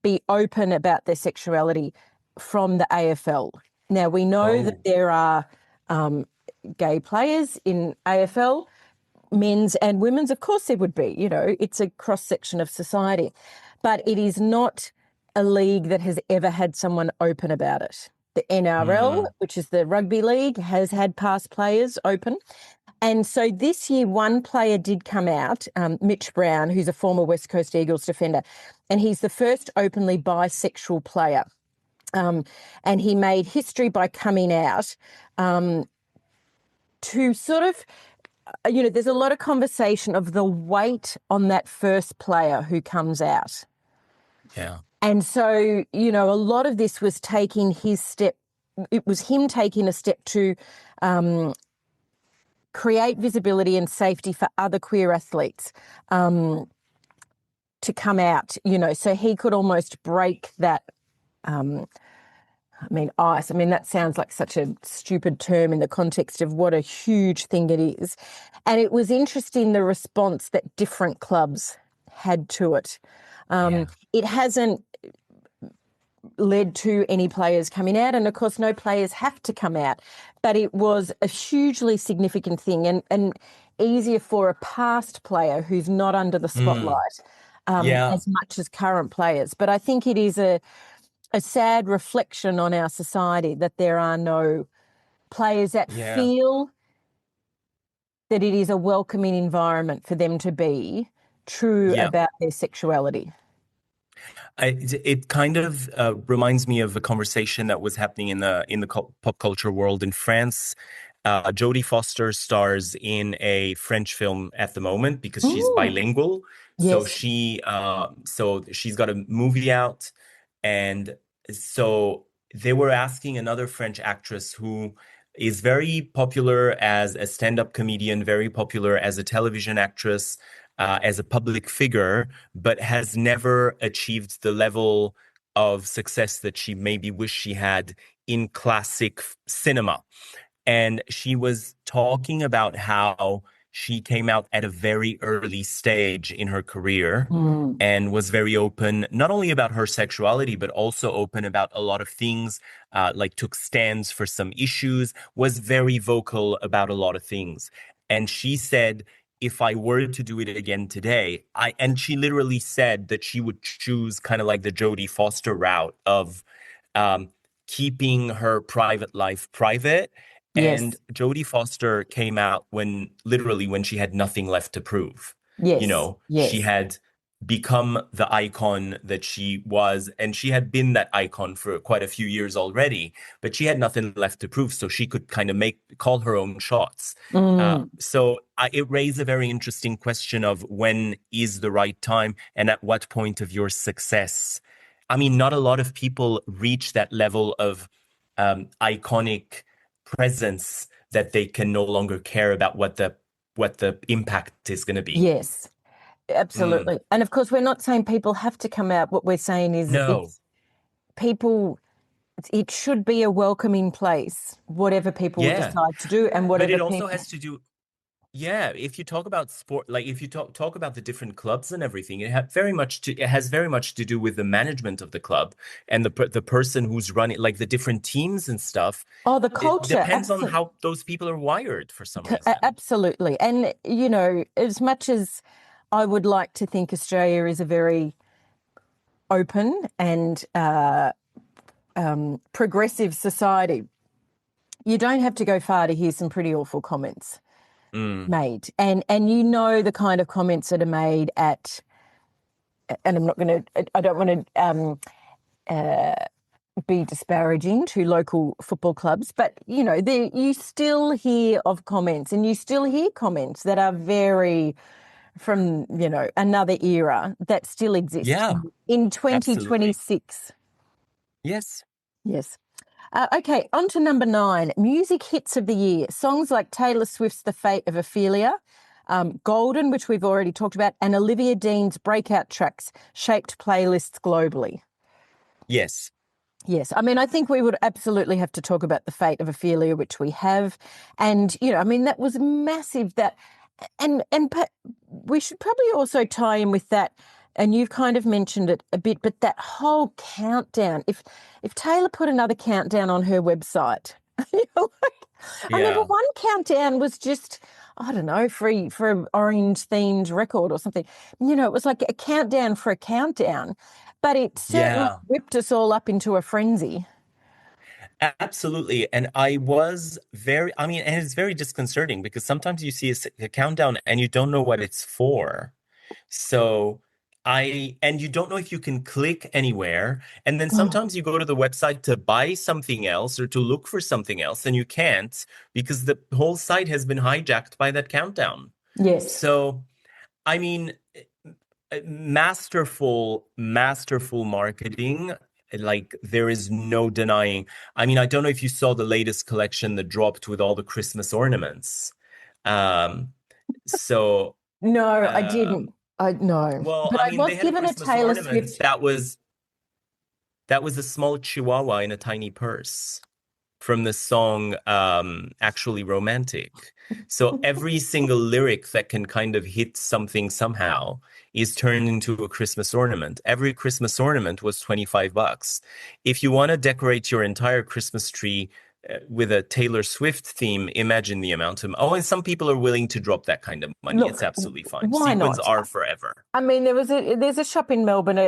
be open about their sexuality from the AFL. Now, we know that Oh. there are gay players in AFL, men's and women's. Of course there would be, it's a cross-section of society. But it is not a league that has ever had someone open about it. The NRL, Mm. which is the rugby league, has had past players open. And so this year, one player did come out, Mitch Brown, who's a former West Coast Eagles defender, and he's the first openly bisexual player. And he made history by coming out to sort of, there's a lot of conversation of the weight on that first player who comes out. Yeah. And so, a lot of this was taking his step. It was him taking a step to create visibility and safety for other queer athletes to come out, so he could almost break that ice. I mean, that sounds like such a stupid term in the context of what a huge thing it is. And it was interesting the response that different clubs had to it. It hasn't led to any players coming out, and of course no players have to come out, but it was a hugely significant thing and easier for a past player who's not under the spotlight as much as current players. But I think it is a sad reflection on our society that there are no players that feel that it is a welcoming environment for them to be true about their sexuality. It kind of reminds me of a conversation that was happening in the pop culture world in France. Jodie Foster stars in a French film at the moment because she's bilingual. So she's got a movie out, and so they were asking another French actress who is very popular as a stand-up comedian, very popular as a television actress, as a public figure, but has never achieved the level of success that she maybe wished she had in classic cinema. And she was talking about how she came out at a very early stage in her career and was very open, not only about her sexuality, but also open about a lot of things, like took stands for some issues, was very vocal about a lot of things. And she said, if I were to do it again today, and she literally said that she would choose kind of like the Jodie Foster route of keeping her private life private. And Jodie Foster came out when she had nothing left to prove. She had become the icon that she was, and she had been that icon for quite a few years already, but she had nothing left to prove, so she could kind of call her own shots. So it raised a very interesting question of when is the right time and at what point of your success. I mean, not a lot of people reach that level of iconic presence that they can no longer care about what the impact is going to be. Yes, absolutely. And of course, we're not saying people have to come out. What we're saying is it should be a welcoming place, whatever people decide to do and whatever. But it also has to do, if you talk about sport, like if you talk about the different clubs and everything, it has very much to do with the management of the club and the person who's running, like the different teams and stuff. Oh, the culture. It depends on how those people are wired for some reason. Absolutely. And, as much as I would like to think Australia is a very open and progressive society, you don't have to go far to hear some pretty awful comments made. And the kind of comments that are made at, and I don't want to be disparaging to local football clubs, but, you still hear of comments, and you still hear comments that are very from, another era that still exists in 2026. Yes. Yes. Okay, on to number 9, music hits of the year. Songs like Taylor Swift's The Fate of Ophelia, Golden, which we've already talked about, and Olivia Dean's breakout tracks shaped playlists globally. Yes. Yes. I mean, I think we would absolutely have to talk about The Fate of Ophelia, which we have. And, that was massive. And we should probably also tie in with that, and you've kind of mentioned it a bit, but that whole countdown, if Taylor put another countdown on her website, I remember one countdown was just, I don't know, free for an orange-themed record or something. It was like a countdown for a countdown, but it certainly whipped us all up into a frenzy. Absolutely. And I was very, I mean, and it's very disconcerting because sometimes you see a countdown and you don't know what it's for. So and you don't know if you can click anywhere. And then Oh, sometimes you go to the website to buy something else or to look for something else and you can't because the whole site has been hijacked by that countdown. yes. So, I mean, masterful marketing. Like there is no denying. I mean, I don't know if you saw the latest collection that dropped with all the Christmas ornaments. Um, so No, I didn't. um, I no. well, But I I mean, they was had given a Christmas Taylor ornaments. Swift. That was a small chihuahua in a tiny purse from the song Actually Romantic. So every single lyric that can kind of hit something somehow is turned into a Christmas ornament. Every Christmas ornament was $25. If you want to decorate your entire Christmas tree with a Taylor Swift theme, imagine the amount of, oh, and some people are willing to drop that kind of money. It's Look, absolutely fine. why Sequins not? are forever. I mean, there's a shop in Melbourne,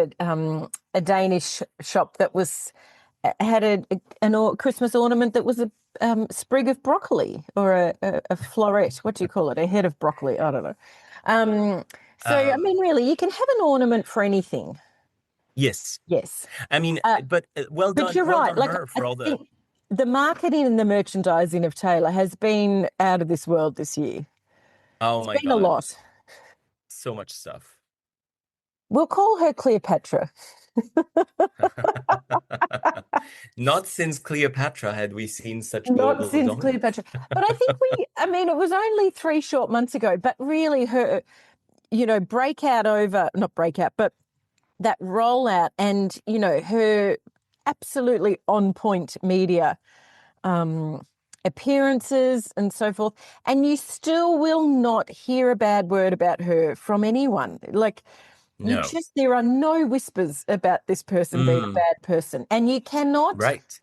a Danish shop that was had an Christmas ornament that was a sprig of broccoli or a floret. What do you call it? A head of broccoli. I don't know. So I mean, Um, really, you can have an ornament for anything. yes. Yes. I mean, Uh, but but you're well right. done Like her I for all the, think the marketing and the merchandising of Taylor has been out of this world this year. oh It's my been a God, lot. so much stuff. We'll call her Cleopatra. Not since Cleopatra had we seen such Not global since dominance. Cleopatra. But I think I mean, it was only 3 short months ago, but really her, breakout not breakout, but that rollout and, her absolutely on point media appearances and so forth. And you still will not hear a bad word about her from anyone. Like, No. there are no whispers about this person being a Mm, bad person. And you cannot. right.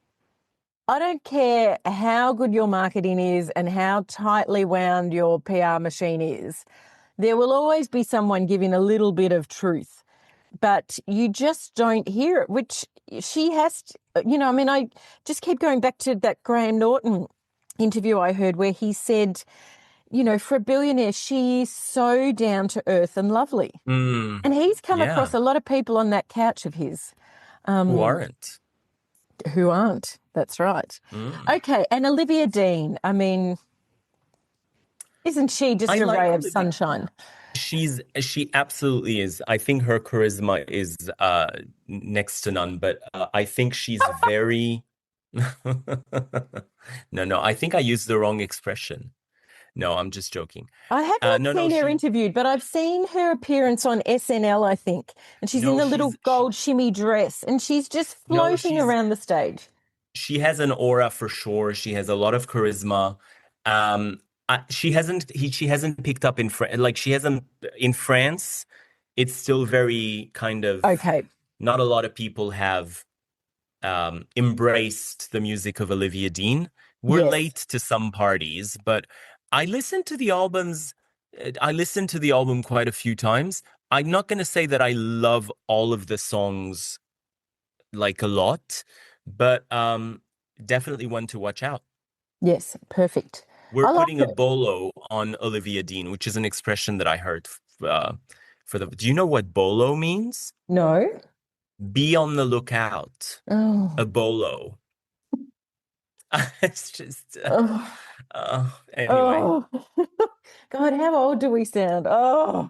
I don't care how good your marketing is and how tightly wound your PR machine is. There will always be someone giving a little bit of truth, but you just don't hear it, which she has to, I mean, I just keep going back to that Graham Norton interview I heard where he said, for a billionaire, she is so down to earth and lovely. Mm, And he's come across yeah. a lot of people on that couch of his. Who Um, aren't? who aren't. That's right. Mm. Okay, and Olivia Dean. I mean, isn't she just I a like ray of Olivia. sunshine? She absolutely is. I think her charisma is next to none, but I think she's very No, I think I used the wrong expression. No, I'm just joking. I have not No, seen her interviewed, but I've seen her appearance on SNL, I think. And she's in no, the little gold shimmy dress and she's just no, floating around the stage. she has an aura for sure. She has a lot of charisma. Um, she hasn't picked up in France. Like she hasn't in France. It's still very kind of Okay. not a lot of people have embraced the music of Olivia Dean. We're Yes. late to some parties, but I listened to the albums. I listened to the album quite a few times. I'm not going to say that I love all of the songs like a lot, but definitely one to watch out. Yes. Perfect. We're I like putting a her. bolo on Olivia Dean, which is an expression that I heard for the. Do you know what bolo means? No. Be on the lookout. Oh. A bolo. It's just Oh. anyway. Oh. God, how old do we sound? Oh,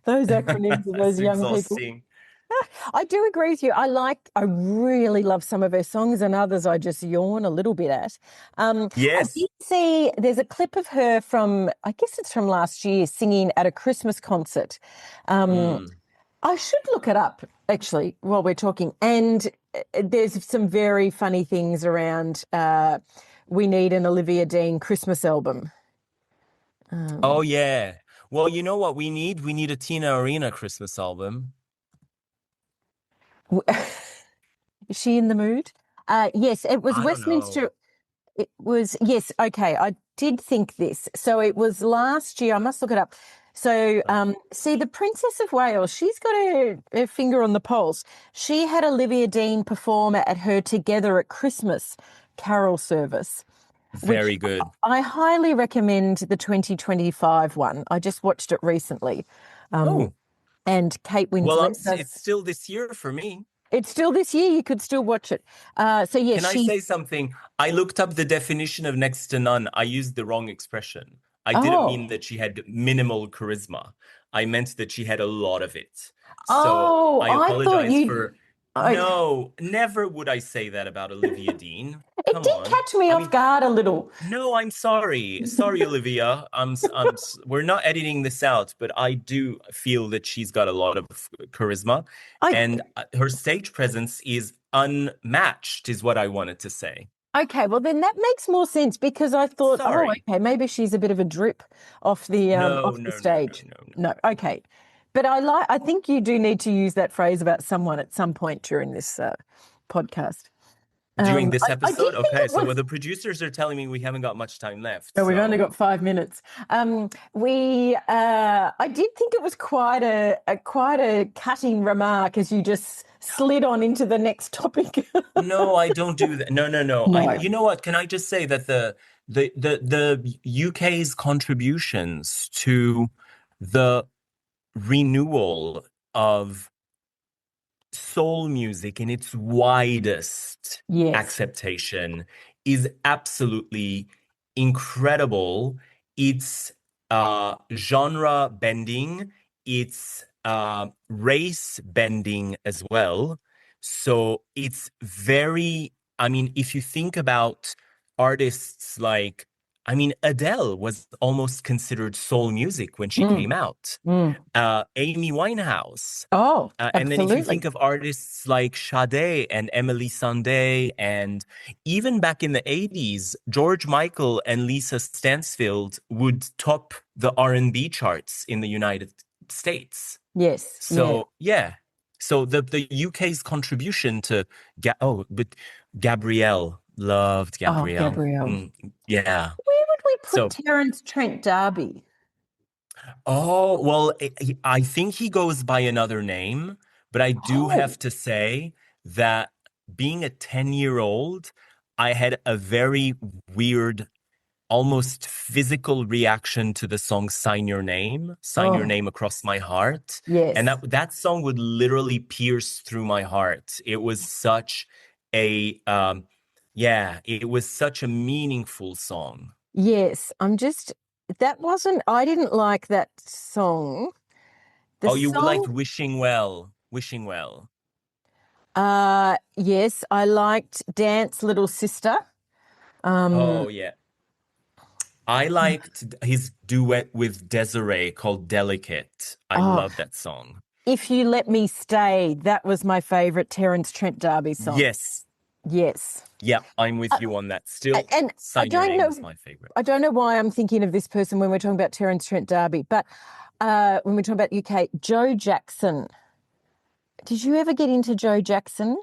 those acronyms of It's those young people. exhausting. I do agree with you. I really love some of her songs and others I just yawn a little bit at. I Yes. did see there's a clip of her from, I guess it's from last year, singing at a Christmas concert. Mm. I should look it up actually while we're talking. And there's some very funny things around we need an Olivia Dean Christmas album. Oh yeah. Well, you know what we need? We need a Tina Arena Christmas album. Is she in the mood? Yes, it was I don't know. Westminster. It was, yes, okay. I did think this. So it was last year. I must look it up. So, see, the Princess of Wales, she's got her finger on the pulse. She had Olivia Dean perform at her Together at Christmas carol service. Very good. I highly recommend the 2025 one. I just watched it recently. And Kate Winslet. Well, it's still this year for me. It's still this year. You could still watch it. So yes, Can I say something? I looked up the definition of next to none. I used the wrong expression. I didn't mean that she had minimal charisma. I meant that she had a lot of it. So I apologize for... No, never would I say that about Olivia Dean. It did catch me off guard a little. No, I'm sorry. Sorry, Olivia. We're not editing this out, but I do feel that she's got a lot of charisma, and her stage presence is unmatched, is what I wanted to say. Okay, well then that makes more sense, because I thought, okay, maybe she's a bit of a drip off the stage. No, okay. But I think you do need to use that phrase about someone at some point during this podcast. During this episode? Okay, so the producers are telling me we haven't got much time left. No, we've only got 5 minutes. I did think it was quite a cutting remark as you just slid on into the next topic. No, I don't do that. No. You know what? Can I just say that the UK's contributions to the renewal of soul music in its widest acceptation is absolutely incredible. It's genre bending, it's race bending as well. So it's very, if you think about artists like, Adele was almost considered soul music when she came out. Amy Winehouse. And then if you think of artists like Sade and Emily Sandé, and even back in the 80s, George Michael and Lisa Stansfield would top the R&B charts in the United States. Yes. So, So the UK's contribution to... Gabrielle. Loved Gabrielle. Oh, Gabrielle. Yeah. Where would we put Terence Trent D'Arby? Oh, well, I think he goes by another name, but I do have to say that being a 10-year-old, I had a very weird, almost physical reaction to the song Sign Your Name Across My Heart. Yes. And that song would literally pierce through my heart. It was such a... it was such a meaningful song. Yes, I didn't like that song. You liked Wishing Well. Yes, I liked Dance Little Sister. I liked his duet with Desiree called Delicate. I love that song. If You Let Me Stay, that was my favourite Terence Trent D'Arby song. Yes. Yeah, I'm with you on that. Still, and Sign Your Name is my favourite. I don't know why I'm thinking of this person when we're talking about Terence Trent D'Arby, but when we're talking about UK, Joe Jackson. Did you ever get into Joe Jackson?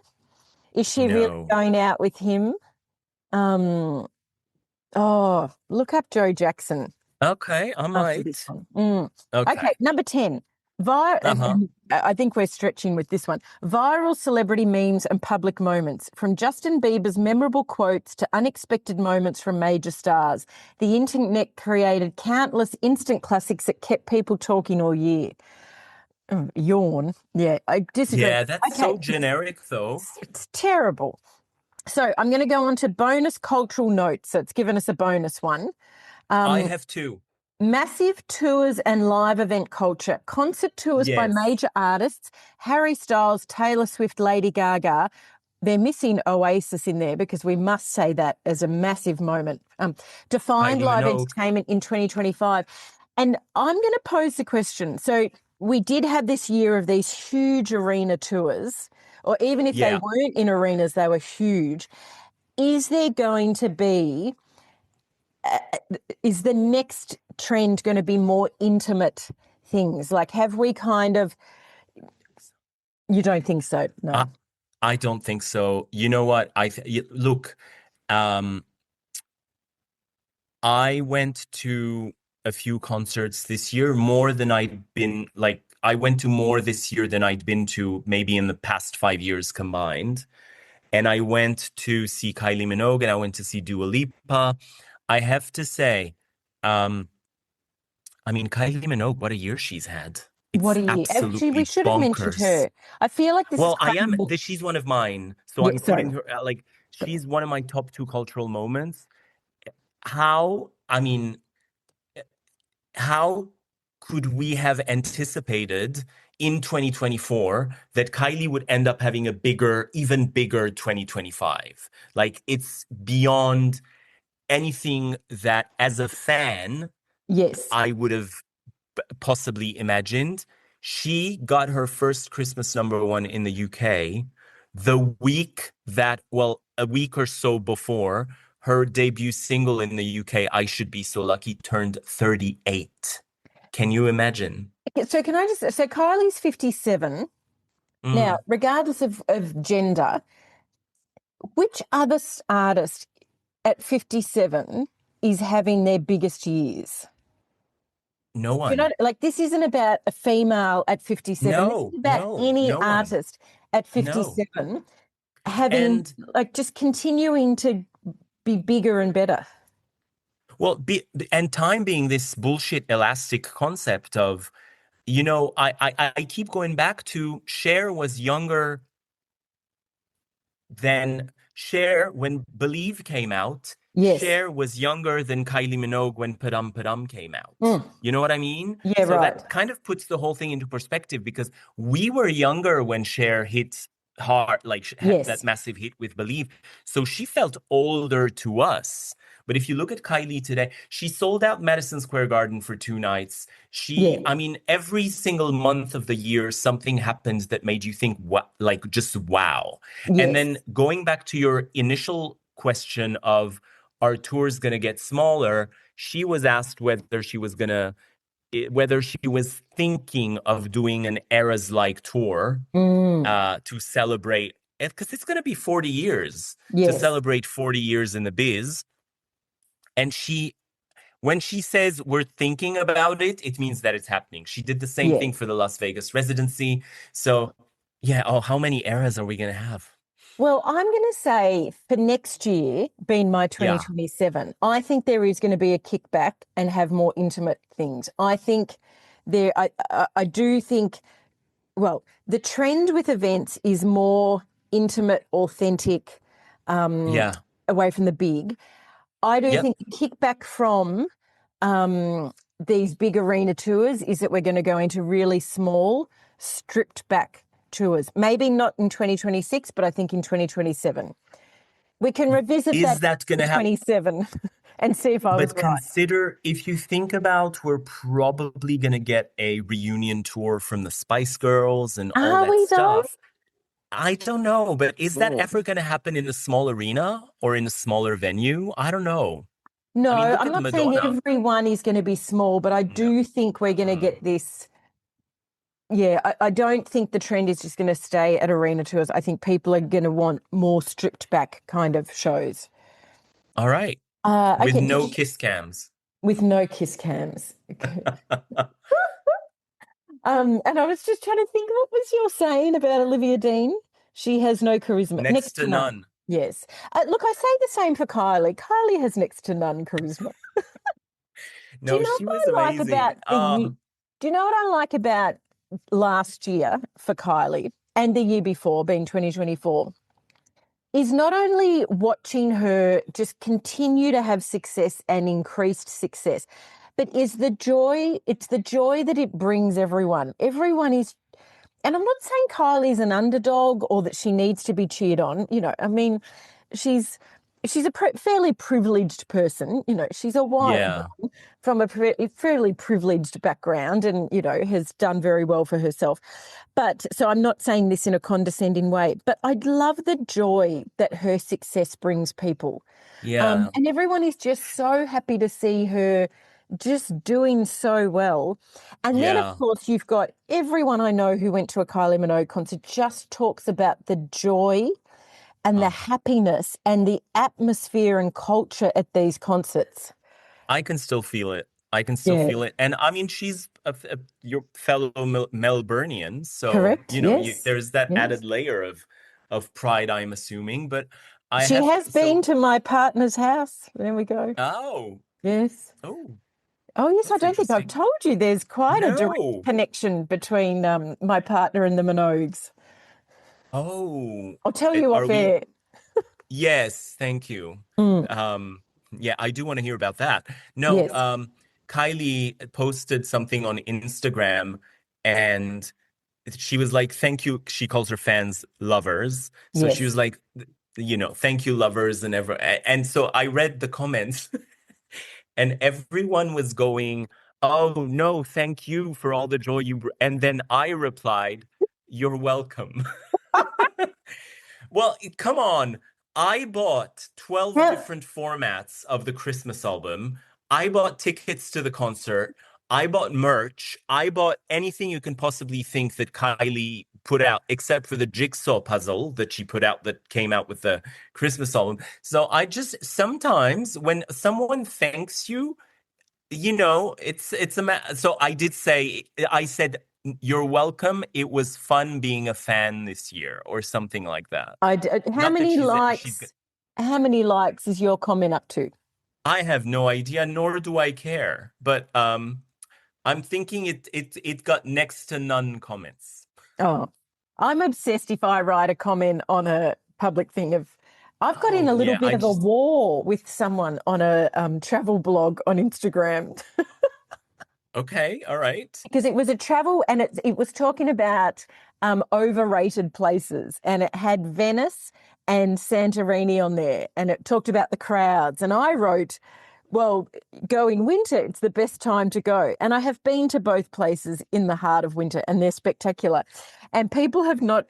Is she really going out with him? Look up Joe Jackson. Okay, I might. Okay, number 10. I think we're stretching with this one. Viral celebrity memes and public moments. From Justin Bieber's memorable quotes to unexpected moments from major stars, the internet created countless instant classics that kept people talking all year. Yawn. Yeah, I disagree. Yeah, that's so generic, though. It's terrible. So I'm going to go on to bonus cultural notes. So it's given us a bonus one. I have two. Massive tours and live event culture. Concert tours by major artists. Harry Styles, Taylor Swift, Lady Gaga. They're missing Oasis in there because we must say that as a massive moment. Defined live entertainment in 2025. And I'm going to pose the question. So we did have this year of these huge arena tours, or even if they weren't in arenas, they were huge. Is there going to be... is the next trend going to be more intimate things? Like, have we kind of... You don't think so? No. I don't think so. You know what? Look, I went to a few concerts this year, more than I'd been, I went to more this year than I'd been to maybe in the past 5 years combined. and I went to see Kylie Minogue and I went to see Dua Lipa. I have to say, I mean, Kylie Minogue, what a year she's had. What It's are you? Actually, we absolutely should have mentioned bonkers. her. I feel like this is Well, crazy. she's one of mine. So Yeah, I'm sorry. putting her, like, she's one of my top 2 cultural moments. How, I mean, how could we have anticipated in 2024 that Kylie would end up having a bigger, even bigger 2025? Like, it's beyond anything that as a fan, Yes. I would have possibly imagined. She got her first Christmas #1 in the UK the week that, well, a week or so before her debut single in the UK, I Should Be So Lucky, turned 38. Can you imagine? So can I just, so Kylie's 57. Now, regardless of gender, which other artist at 57 is having their biggest years? No You one. know, like this isn't about a female at 57. No, this is about no, any no one. artist at No. 57 having, And like, just continuing to be bigger and better. well, and time being this bullshit elastic concept of, you know, I keep going back to Cher was younger than Cher when Believe came out. Yes. Cher was younger than Kylie Minogue when Padam Padam came out. You know what I mean? Yeah, so right. that kind of puts the whole thing into perspective, because we were younger when Cher hit hard, like Yes. that massive hit with Believe. So she felt older to us. But if you look at Kylie today, she sold out Madison Square Garden for 2 nights. Yeah. I mean, every single month of the year, something happens that made you think, what, like, just wow. Yes. And then going back to your initial question of, are tours going to get smaller? She was asked whether she was thinking of doing an Eras like tour to celebrate, because it's going to be 40 years to Yes. celebrate 40 years in the biz. And when she says we're thinking about it, it means that it's happening. She did the same Yeah. thing for the Las Vegas residency. So yeah, how many eras are we going to have? Well, I'm going to say for next year, being my 2027, I think there is going to be a kickback and have more intimate things. I think I do think, well, the trend with events is more intimate, authentic, away from the big. I do think the kickback from these big arena tours is that we're going to go into really small, stripped back tours. Maybe not in 2026, but I think in 2027. We can revisit that going to happen? 27 and see if I was But right. consider, if you think about, we're probably going to get a reunion tour from the Spice Girls and all that stuff. I don't know, but is that ever going to happen in a small arena or in a smaller venue? I don't know. No, I mean, look I'm at not Madonna. saying everyone is going to be small, but I do think we're going to get this. Yeah, I don't think the trend is just going to stay at arena tours. I think people are going to want more stripped back kind of shows. All right. With no kiss cams. With no kiss cams. And I was just trying to think, what was your saying about Olivia Dean? She has no charisma. Next to none. Yes. Look, I say the same for Kylie. Kylie has next to none charisma. No, she was amazing. Do you know what I like about last year for Kylie and the year before, being 2024? Is not only watching her just continue to have success and increased success, but it's the joy that it brings everyone. Everyone is, and I'm not saying Kylie's an underdog or that she needs to be cheered on. You know, I mean, she's a fairly privileged person. You know, she's a white woman from a fairly privileged background and, you know, has done very well for herself. But so I'm not saying this in a condescending way, but I love the joy that her success brings people. Yeah. And everyone is just so happy to see her just doing so well. And then, of course, you've got everyone I know who went to a Kylie Minogue concert just talks about the joy and the happiness and the atmosphere and culture at these concerts. I can still feel it. Feel it. And I mean, she's your fellow Melburnian. So, Correct. you know, Yes. there's that added layer of of pride, I'm assuming. But I She have has been to my partner's house. There we go. Oh, Yes. oh, Oh, yes, I that's don't think I've interesting. told you there's quite a direct No. connection between my partner and the Minogues. Oh, I'll tell you are off we? air. Yes, thank you. Mm, Yeah, I do want to hear about that. No, yes, Kylie posted something on Instagram and she was like, thank you. She calls her fans lovers. So she was yes. like, thank you, lovers, and ever. And so I read the comments and everyone was going, oh, no, thank you for all the joy you. And then I replied, you're welcome. Well, come on. I bought 12 How, different formats of the Christmas album. I bought tickets to the concert. I bought merch. I bought anything you can possibly think that Kylie put out, except for the jigsaw puzzle that she put out that came out with the Christmas album. So I just sometimes when someone thanks you, so I did say, I said, you're welcome. It was fun being a fan this year or something like that. how Not that many she's likes? How many likes is your comment up to? I have no idea, nor do I care. But I'm thinking it got next to none comments. Oh, I'm obsessed if I write a comment on a public thing of. I've got in Oh a little yeah, bit of a war with someone on a travel blog on Instagram. Okay, all right. Because it was a travel and it was talking about overrated places, and it had Venice and Santorini on there, and it talked about the crowds. And I wrote, well, go in winter, it's the best time to go. And I have been to both places in the heart of winter, and they're spectacular. And people have not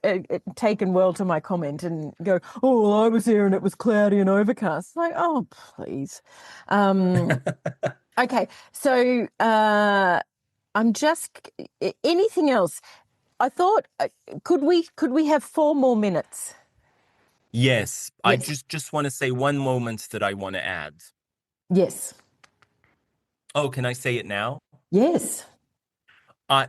taken well to my comment and go, oh, well, I was here and it was cloudy and overcast. Like, oh, please. Okay, so I'm just anything else? I thought could we have 4 more minutes? Yes, I Yes. just want to say one moment that I want to add. Yes. Oh, can I say it now? Yes.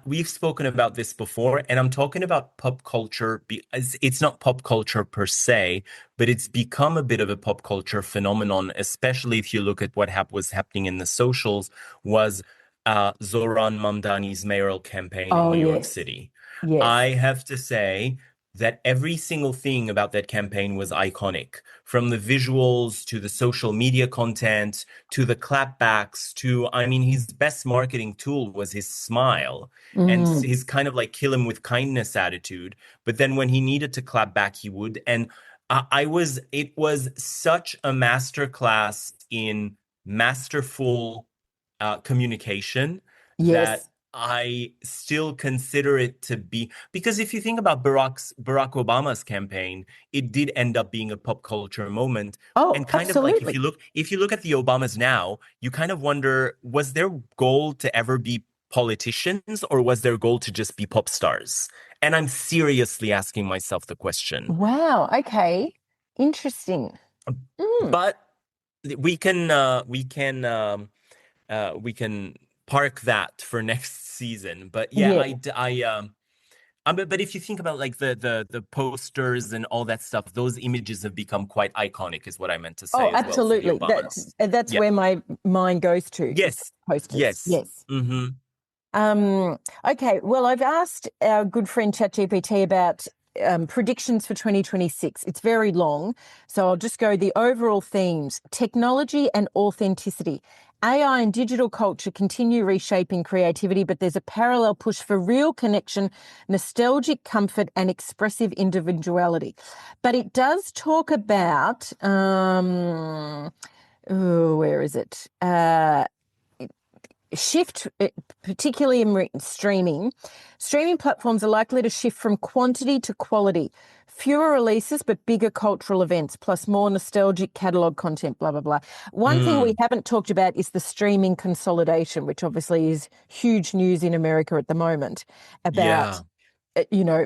We've spoken about this before, and I'm talking about pop culture. It's not pop culture per se, but it's become a bit of a pop culture phenomenon, especially if you look at what was happening in the socials, was Zoran Mamdani's mayoral campaign in Oh, New York yes. City. Yes. I have to say that every single thing about that campaign was iconic, from the visuals to the social media content to the clapbacks to, I mean, his best marketing tool was his smile and Mm, his kind of like kill him with kindness attitude. But then when he needed to clap back, he would. And it was such a masterclass in masterful communication that yes. I still consider it to be, because if you think about Barack Obama's campaign, it did end up being a pop culture moment. Oh, And kind of like absolutely. if you look at the Obamas now, you kind of wonder, was their goal to ever be politicians or was their goal to just be pop stars? And I'm seriously asking myself the question. Wow. Okay. Interesting. Mm, But we can we can park that for next season. But yeah, yeah. but if you think about like the posters and all that stuff, those images have become quite iconic, is what I meant to Oh, say as well for the absolutely. Obamas. That's Yeah. where my mind goes to. Yes. Posters. Yes. Yes. Mm-hmm. Okay, well, I've asked our good friend ChatGPT about predictions for 2026. It's very long, so I'll just go the overall themes: technology and authenticity. AI and digital culture continue reshaping creativity, but there's a parallel push for real connection, nostalgic comfort, and expressive individuality. But it does talk about, where is it? Shift, particularly in streaming platforms are likely to shift from quantity to quality. Fewer releases, but bigger cultural events, plus more nostalgic catalogue content, blah, blah, blah. One thing we haven't talked about is the streaming consolidation, which obviously is huge news in America at the moment about,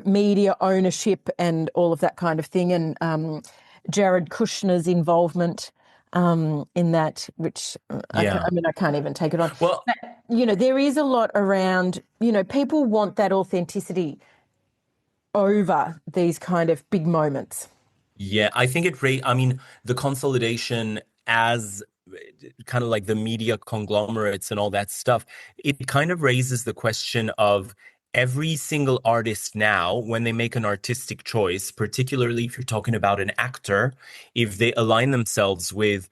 media ownership and all of that kind of thing. And Jared Kushner's involvement in that, which I can't even take it on. Well, But, there is a lot around, people want that authenticity. over these kind of big moments. Yeah, I think I mean, the consolidation as kind of like the media conglomerates and all that stuff, it kind of raises the question of every single artist now, when they make an artistic choice, particularly if you're talking about an actor, if they align themselves with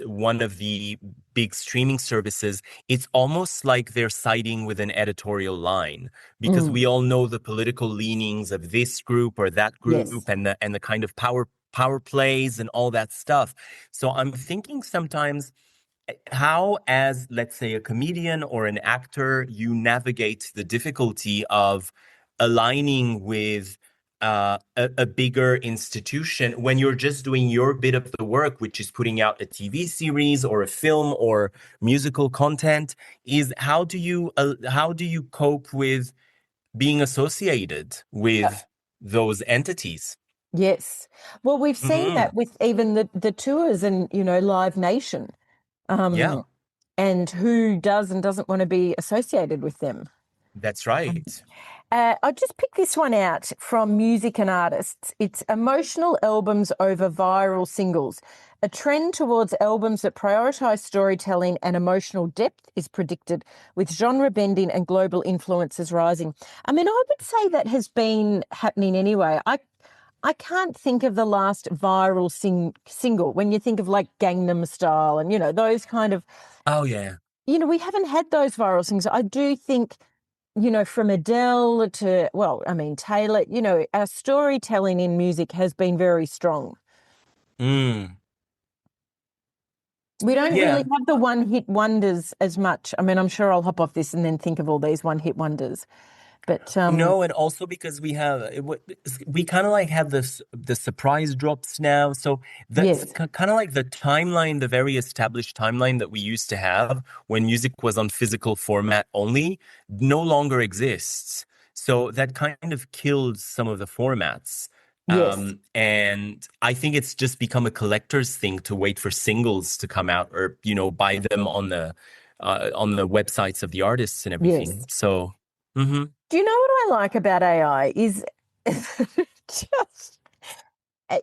one of the big streaming services, it's almost like they're siding with an editorial line because Mm, we all know the political leanings of this group or that yes. group and the kind of power plays and all that stuff. So I'm thinking sometimes how, as let's say a comedian or an actor, you navigate the difficulty of aligning with a bigger institution when you're just doing your bit of the work, which is putting out a TV series or a film or musical content, is how do you cope with being associated Uh, with those entities? Yes. Well, we've seen Hmm. that with even the tours and, Live Nation, Yeah, um, and who does and doesn't want to be associated with them. that's right. I just picked this one out from Music and Artists. It's emotional albums over viral singles. A trend towards albums that prioritise storytelling and emotional depth is predicted, with genre bending and global influences rising. I mean, I would say that has been happening anyway. I can't think of the last viral single when you think of like Gangnam Style and, those kind of, Oh yeah. we haven't had those viral singles. I do think, from Adele to, well, I mean, Taylor, our storytelling in music has been very strong. Mm. We don't really Yeah. have the one hit wonders as much. I mean, I'm sure I'll hop off this and then think of all these one hit wonders. But No, and also because we kind of like have the surprise drops now. So that's yes, kind of like the timeline, the very established timeline that we used to have when music was on physical format only, no longer exists. So that kind of killed some of the formats. yes, And I think it's just become a collector's thing to wait for singles to come out or, buy them on the websites of the artists and everything. yes. So, mhm. Do you know what I like about AI is just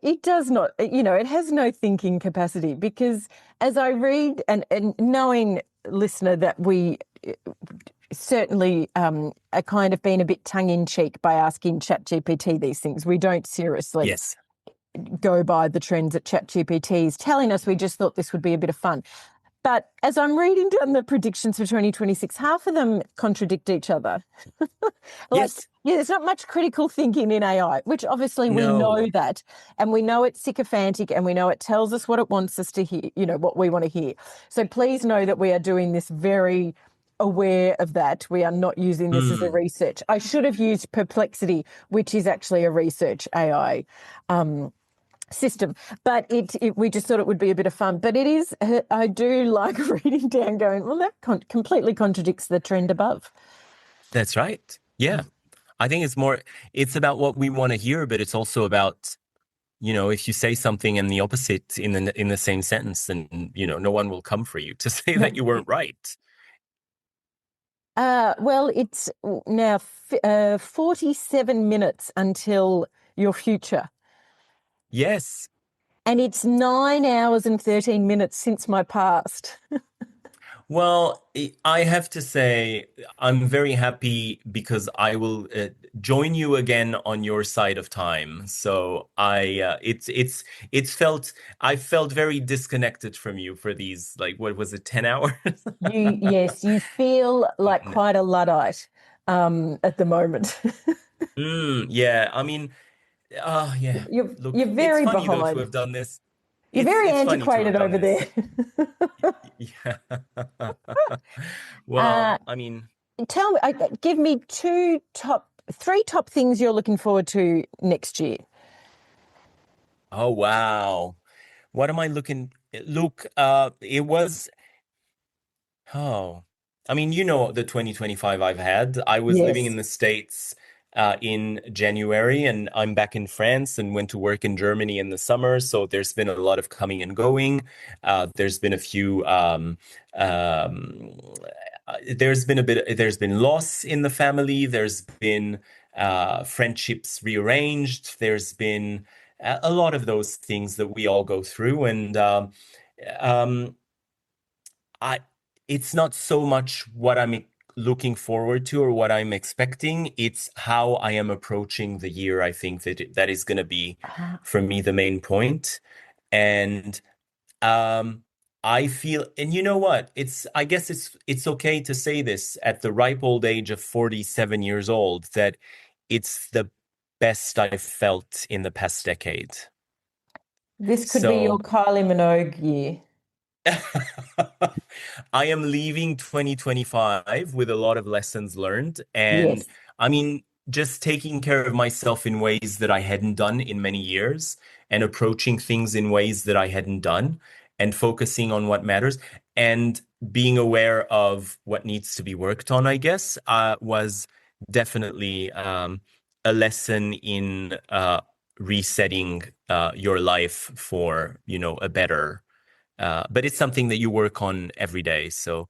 it does not, it has no thinking capacity because as I read and knowing, listener, that we certainly are kind of being a bit tongue in cheek by asking ChatGPT these things. We don't seriously Yes. go by the trends that ChatGPT is telling us. We just thought this would be a bit of fun. But as I'm reading down the predictions for 2026, half of them contradict each other. Like, Yes. yeah, there's not much critical thinking in AI, which obviously we know No. that, and we know it's sycophantic, and we know it tells us what it wants us to hear, what we want to hear. So please know that we are doing this very aware of that. We are not using this as a Mm, research. I should have used Perplexity, which is actually a research AI system, but we just thought it would be a bit of fun. But it is, I do like reading down going, well, that completely contradicts the trend above. that's right. Yeah. I think it's about what we want to hear, but it's also about, if you say something and the opposite in the same sentence, then, no one will come for you to say that you weren't right. Well, it's now 47 minutes until your future. Yes. And it's 9 hours and 13 minutes since my past. Well, I have to say, I'm very happy because I will join you again on your side of time. So I felt very disconnected from you for these, like, what was it, 10 hours? Yes, you feel like quite a Luddite at the moment. Yeah, I mean, yeah. You're Look, it's very funny though to have behind. done this. You're It's very it's funny to have antiquated done over there. this. Yeah. uh, Well, I mean, Tell me, give me three top things you're looking forward to next year. oh wow. What am I looking? Look, it was oh, I mean, the 2025 I've had. I was living in Yes. the States in January, and I'm back in France and went to work in Germany in the summer. So there's been a lot of coming and going. There's been a few um, there's been loss in the family. There's been friendships rearranged. There's been a lot of those things that we all go through. And um, I, it's not so much what I'm looking forward to or what I'm expecting. It's how I am approaching the year. I think that is going to be for me the main point. And um, I feel, and you know what? I guess it's okay to say this at the ripe old age of 47 years old, that it's the best I've felt in the past decade. This could be your So Kylie Minogue year. I am leaving 2025 with a lot of lessons learned. And Yes. I mean, just taking care of myself in ways that I hadn't done in many years and approaching things in ways that I hadn't done and focusing on what matters and being aware of what needs to be worked on, I guess, was definitely a lesson in resetting your life for, a better but it's something that you work on every day. So,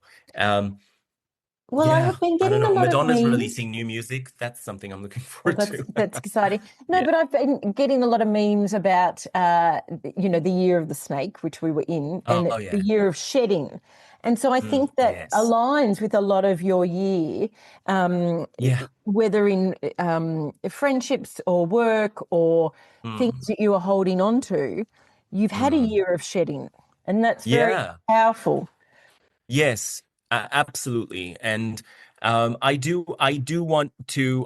Well, I yeah, have been I don't getting a know. lot of Madonna's memes. releasing new music. That's something I'm looking Well, forward to. that's exciting. No, Yeah. but I've been getting a lot of memes about, the year of the snake, which we were in, and Oh, the yeah. year of shedding. And so I think that Yes. aligns with a lot of your year, Yeah. whether in friendships or work or things Mm. that you are holding on to. You've had a Mm. year of shedding, and that's very Yeah. powerful. Yes, absolutely. And I do want to.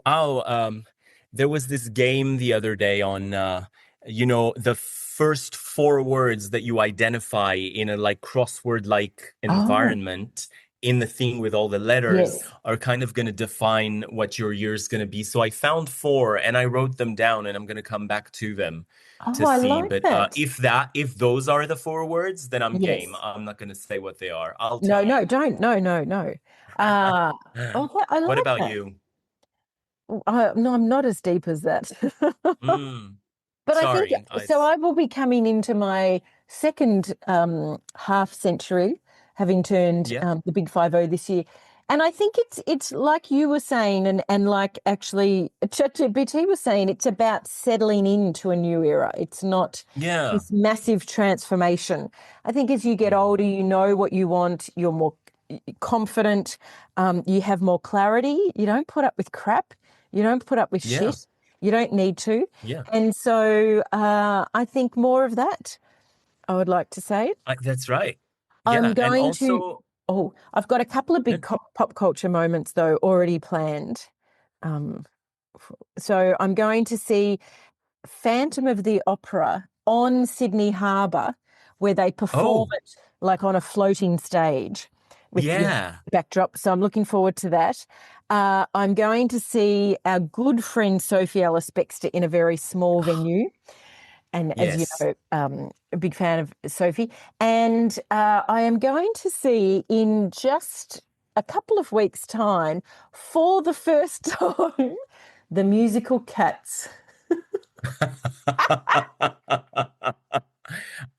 There was this game the other day on, the first four words that you identify in a like crossword-like Oh, environment in the thing with all the letters yes. are kind of going to define what your year's going to be. So I found four and I wrote them down and I'm going to come back to them Oh, to I see. like But that. if those are the four words, then I'm game. Yes. I'm not going to say what they are. I'll No, tell no, you. don't. No, no, no. Uh, I What like about that. you? No, I'm not as deep as that. Mm, But I think sorry. so. I will be coming into my second half century, having turned Yeah. the big 50 this year, and I think it's like you were saying, and like actually ChatGPT was saying, it's about settling into a new era. It's not Yeah. this massive transformation. I think as you get Mm, older, you know what you want. You're more confident. You have more clarity. You don't put up with crap. You don't put up with yeah. shit. You don't need to. Yeah. And so I think more of that, I would like to say. That's right. I'm Yeah. And going to, also, I've got a couple of big pop culture moments, though, already planned. Um, so I'm going to see Phantom of the Opera on Sydney Harbour, where they perform oh, it like on a floating stage with yeah. backdrop. So I'm looking forward to that. I'm going to see our good friend Sophie Ellis Bextor in a very small venue. And as you Yes. know, a big fan of Sophie. And I am going to see in just a couple of weeks' time, for the first time, the musical Cats.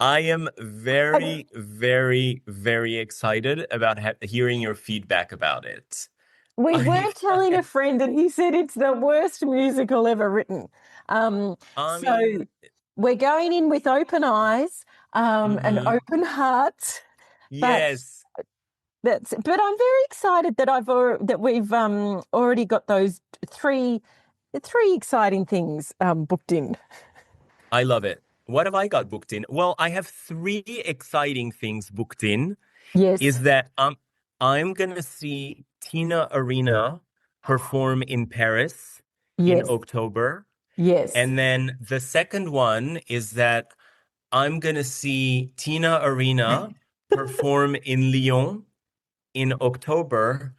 I am very, very, very excited about hearing your feedback about it. We I, were telling a friend, and he said it's the worst musical ever written. I So mean, we're going in with open eyes, and mhm. open hearts, but Yes. but I'm very excited that that we've already got those three exciting things booked in. I love it. What have I got booked in? Well, I have three exciting things booked in. Yes, Is that I'm gonna see Tina Arena perform in Paris in yes, October. yes. And then the second one is that I'm gonna see Tina Arena perform in Lyon in October.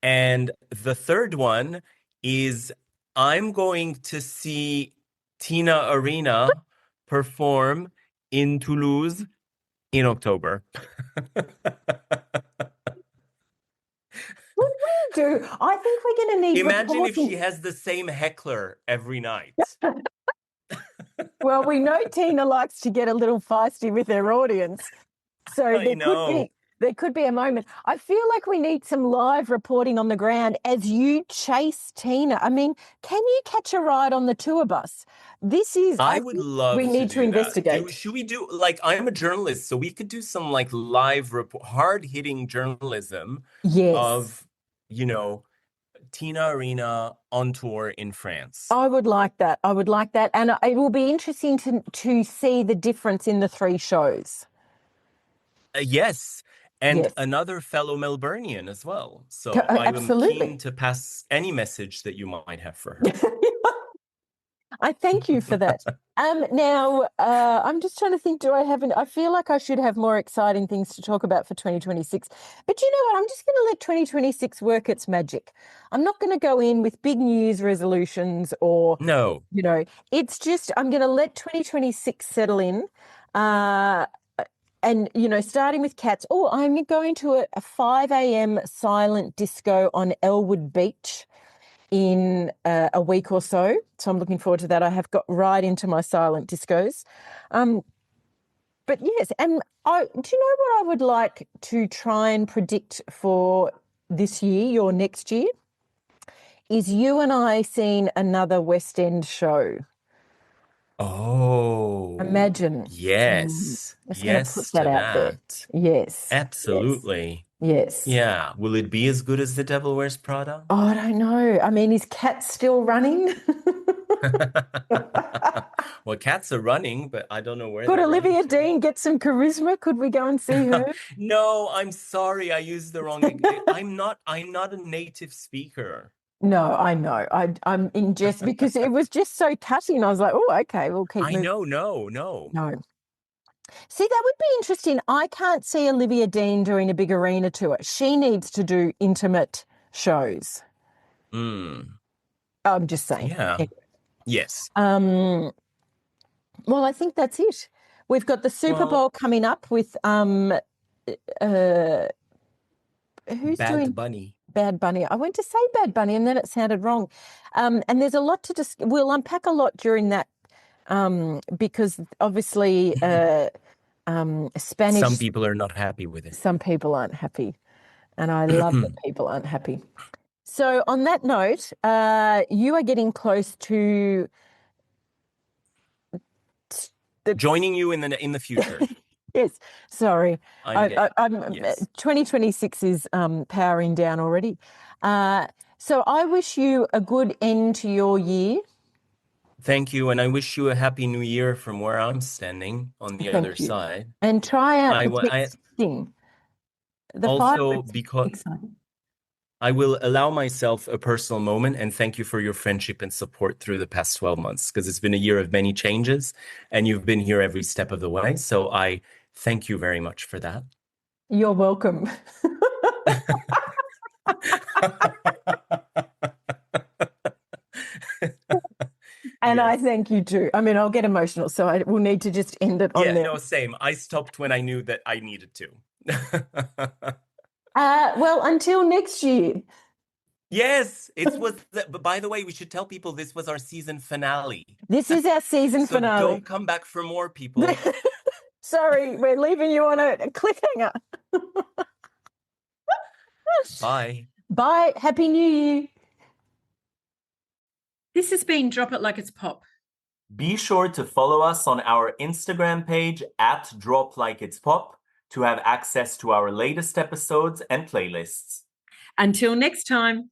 And the third one is I'm going to see Tina Arena perform in Toulouse in October. What do we do? I think we're going to need Imagine if she reporting. has the same heckler every night. Well, we know Tina likes to get a little feisty with her audience. So I know. There could be a moment. I feel like we need some live reporting on the ground as you chase Tina. I mean, can you catch a ride on the tour bus? I would think love we to need to do that. investigate. Should we do, like, I'm a journalist, so we could do some like live hard-hitting journalism Yes. of, Tina Arena on tour in France. I would like that. And it will be interesting to see the difference in the 3 shows. Yes. And Yes. another fellow Melburnian as well. So I am Absolutely. keen to pass any message that you might have for her. I thank you for that. Now, I'm just trying to think, I feel like I should have more exciting things to talk about for 2026. But you know what? I'm just going to let 2026 work its magic. I'm not going to go in with big New Year's resolutions or, No. it's just, I'm going to let 2026 settle in. And, starting with cats. Oh, I'm going to a 5 a.m. silent disco on Elwood Beach in a week or so. So I'm looking forward to that. I have got right into my silent discos. But yes, and do you know what I would like to try and predict for this year or next year? Is you and I seeing another West End show. Oh. Imagine. Yes. Just going to put that out there. Yes. Absolutely. Yes. Yeah. Will it be as good as The Devil Wears Prada? Oh, I don't know. I mean, is Cat still running? Well, cats are running, but I don't know where Could they're Olivia running to. Dean get some charisma? Could we go and see her? No, I'm sorry. I used the wrong. I'm not a native speaker. No, I know. I'm in jest because it was just so cutting. I was like, oh, okay, we'll keep moving. No. No. See, that would be interesting. I can't see Olivia Dean doing a big arena tour. She needs to do intimate shows. I'm just saying. Yeah. Yes. Well, I think that's it. We've got the Super Bowl coming up with who's doing Bunny. Bad Bunny. I went to say Bad Bunny and then it sounded wrong. And there's a lot to we'll unpack a lot during that because obviously Spanish. Some people are not happy with it. Some people aren't happy. And I love that people aren't happy. So on that note, you are getting close to joining you in the future. Yes, sorry. Yes. 2026 is powering down already. So I wish you a good end to your year. Thank you, and I wish you a happy new year from where I'm standing on the other side. And try out the text thing. Also, because I will allow myself a personal moment and thank you for your friendship and support through the past 12 months, because it's been a year of many changes and you've been here every step of the way. So I thank you very much for that. You're welcome. And yes. I thank you too. I mean, I'll get emotional, so I will need to just end it on there. No, same. I stopped when I knew that I needed to. Well, until next year. Yes, but by the way, we should tell people this was our season finale. This is our season finale. Don't come back for more, people. Sorry, we're leaving you on a cliffhanger. Bye. Bye. Happy New Year. This has been Drop It Like It's Pop. Be sure to follow us on our Instagram page @DropLikeIt'sPop to have access to our latest episodes and playlists. Until next time.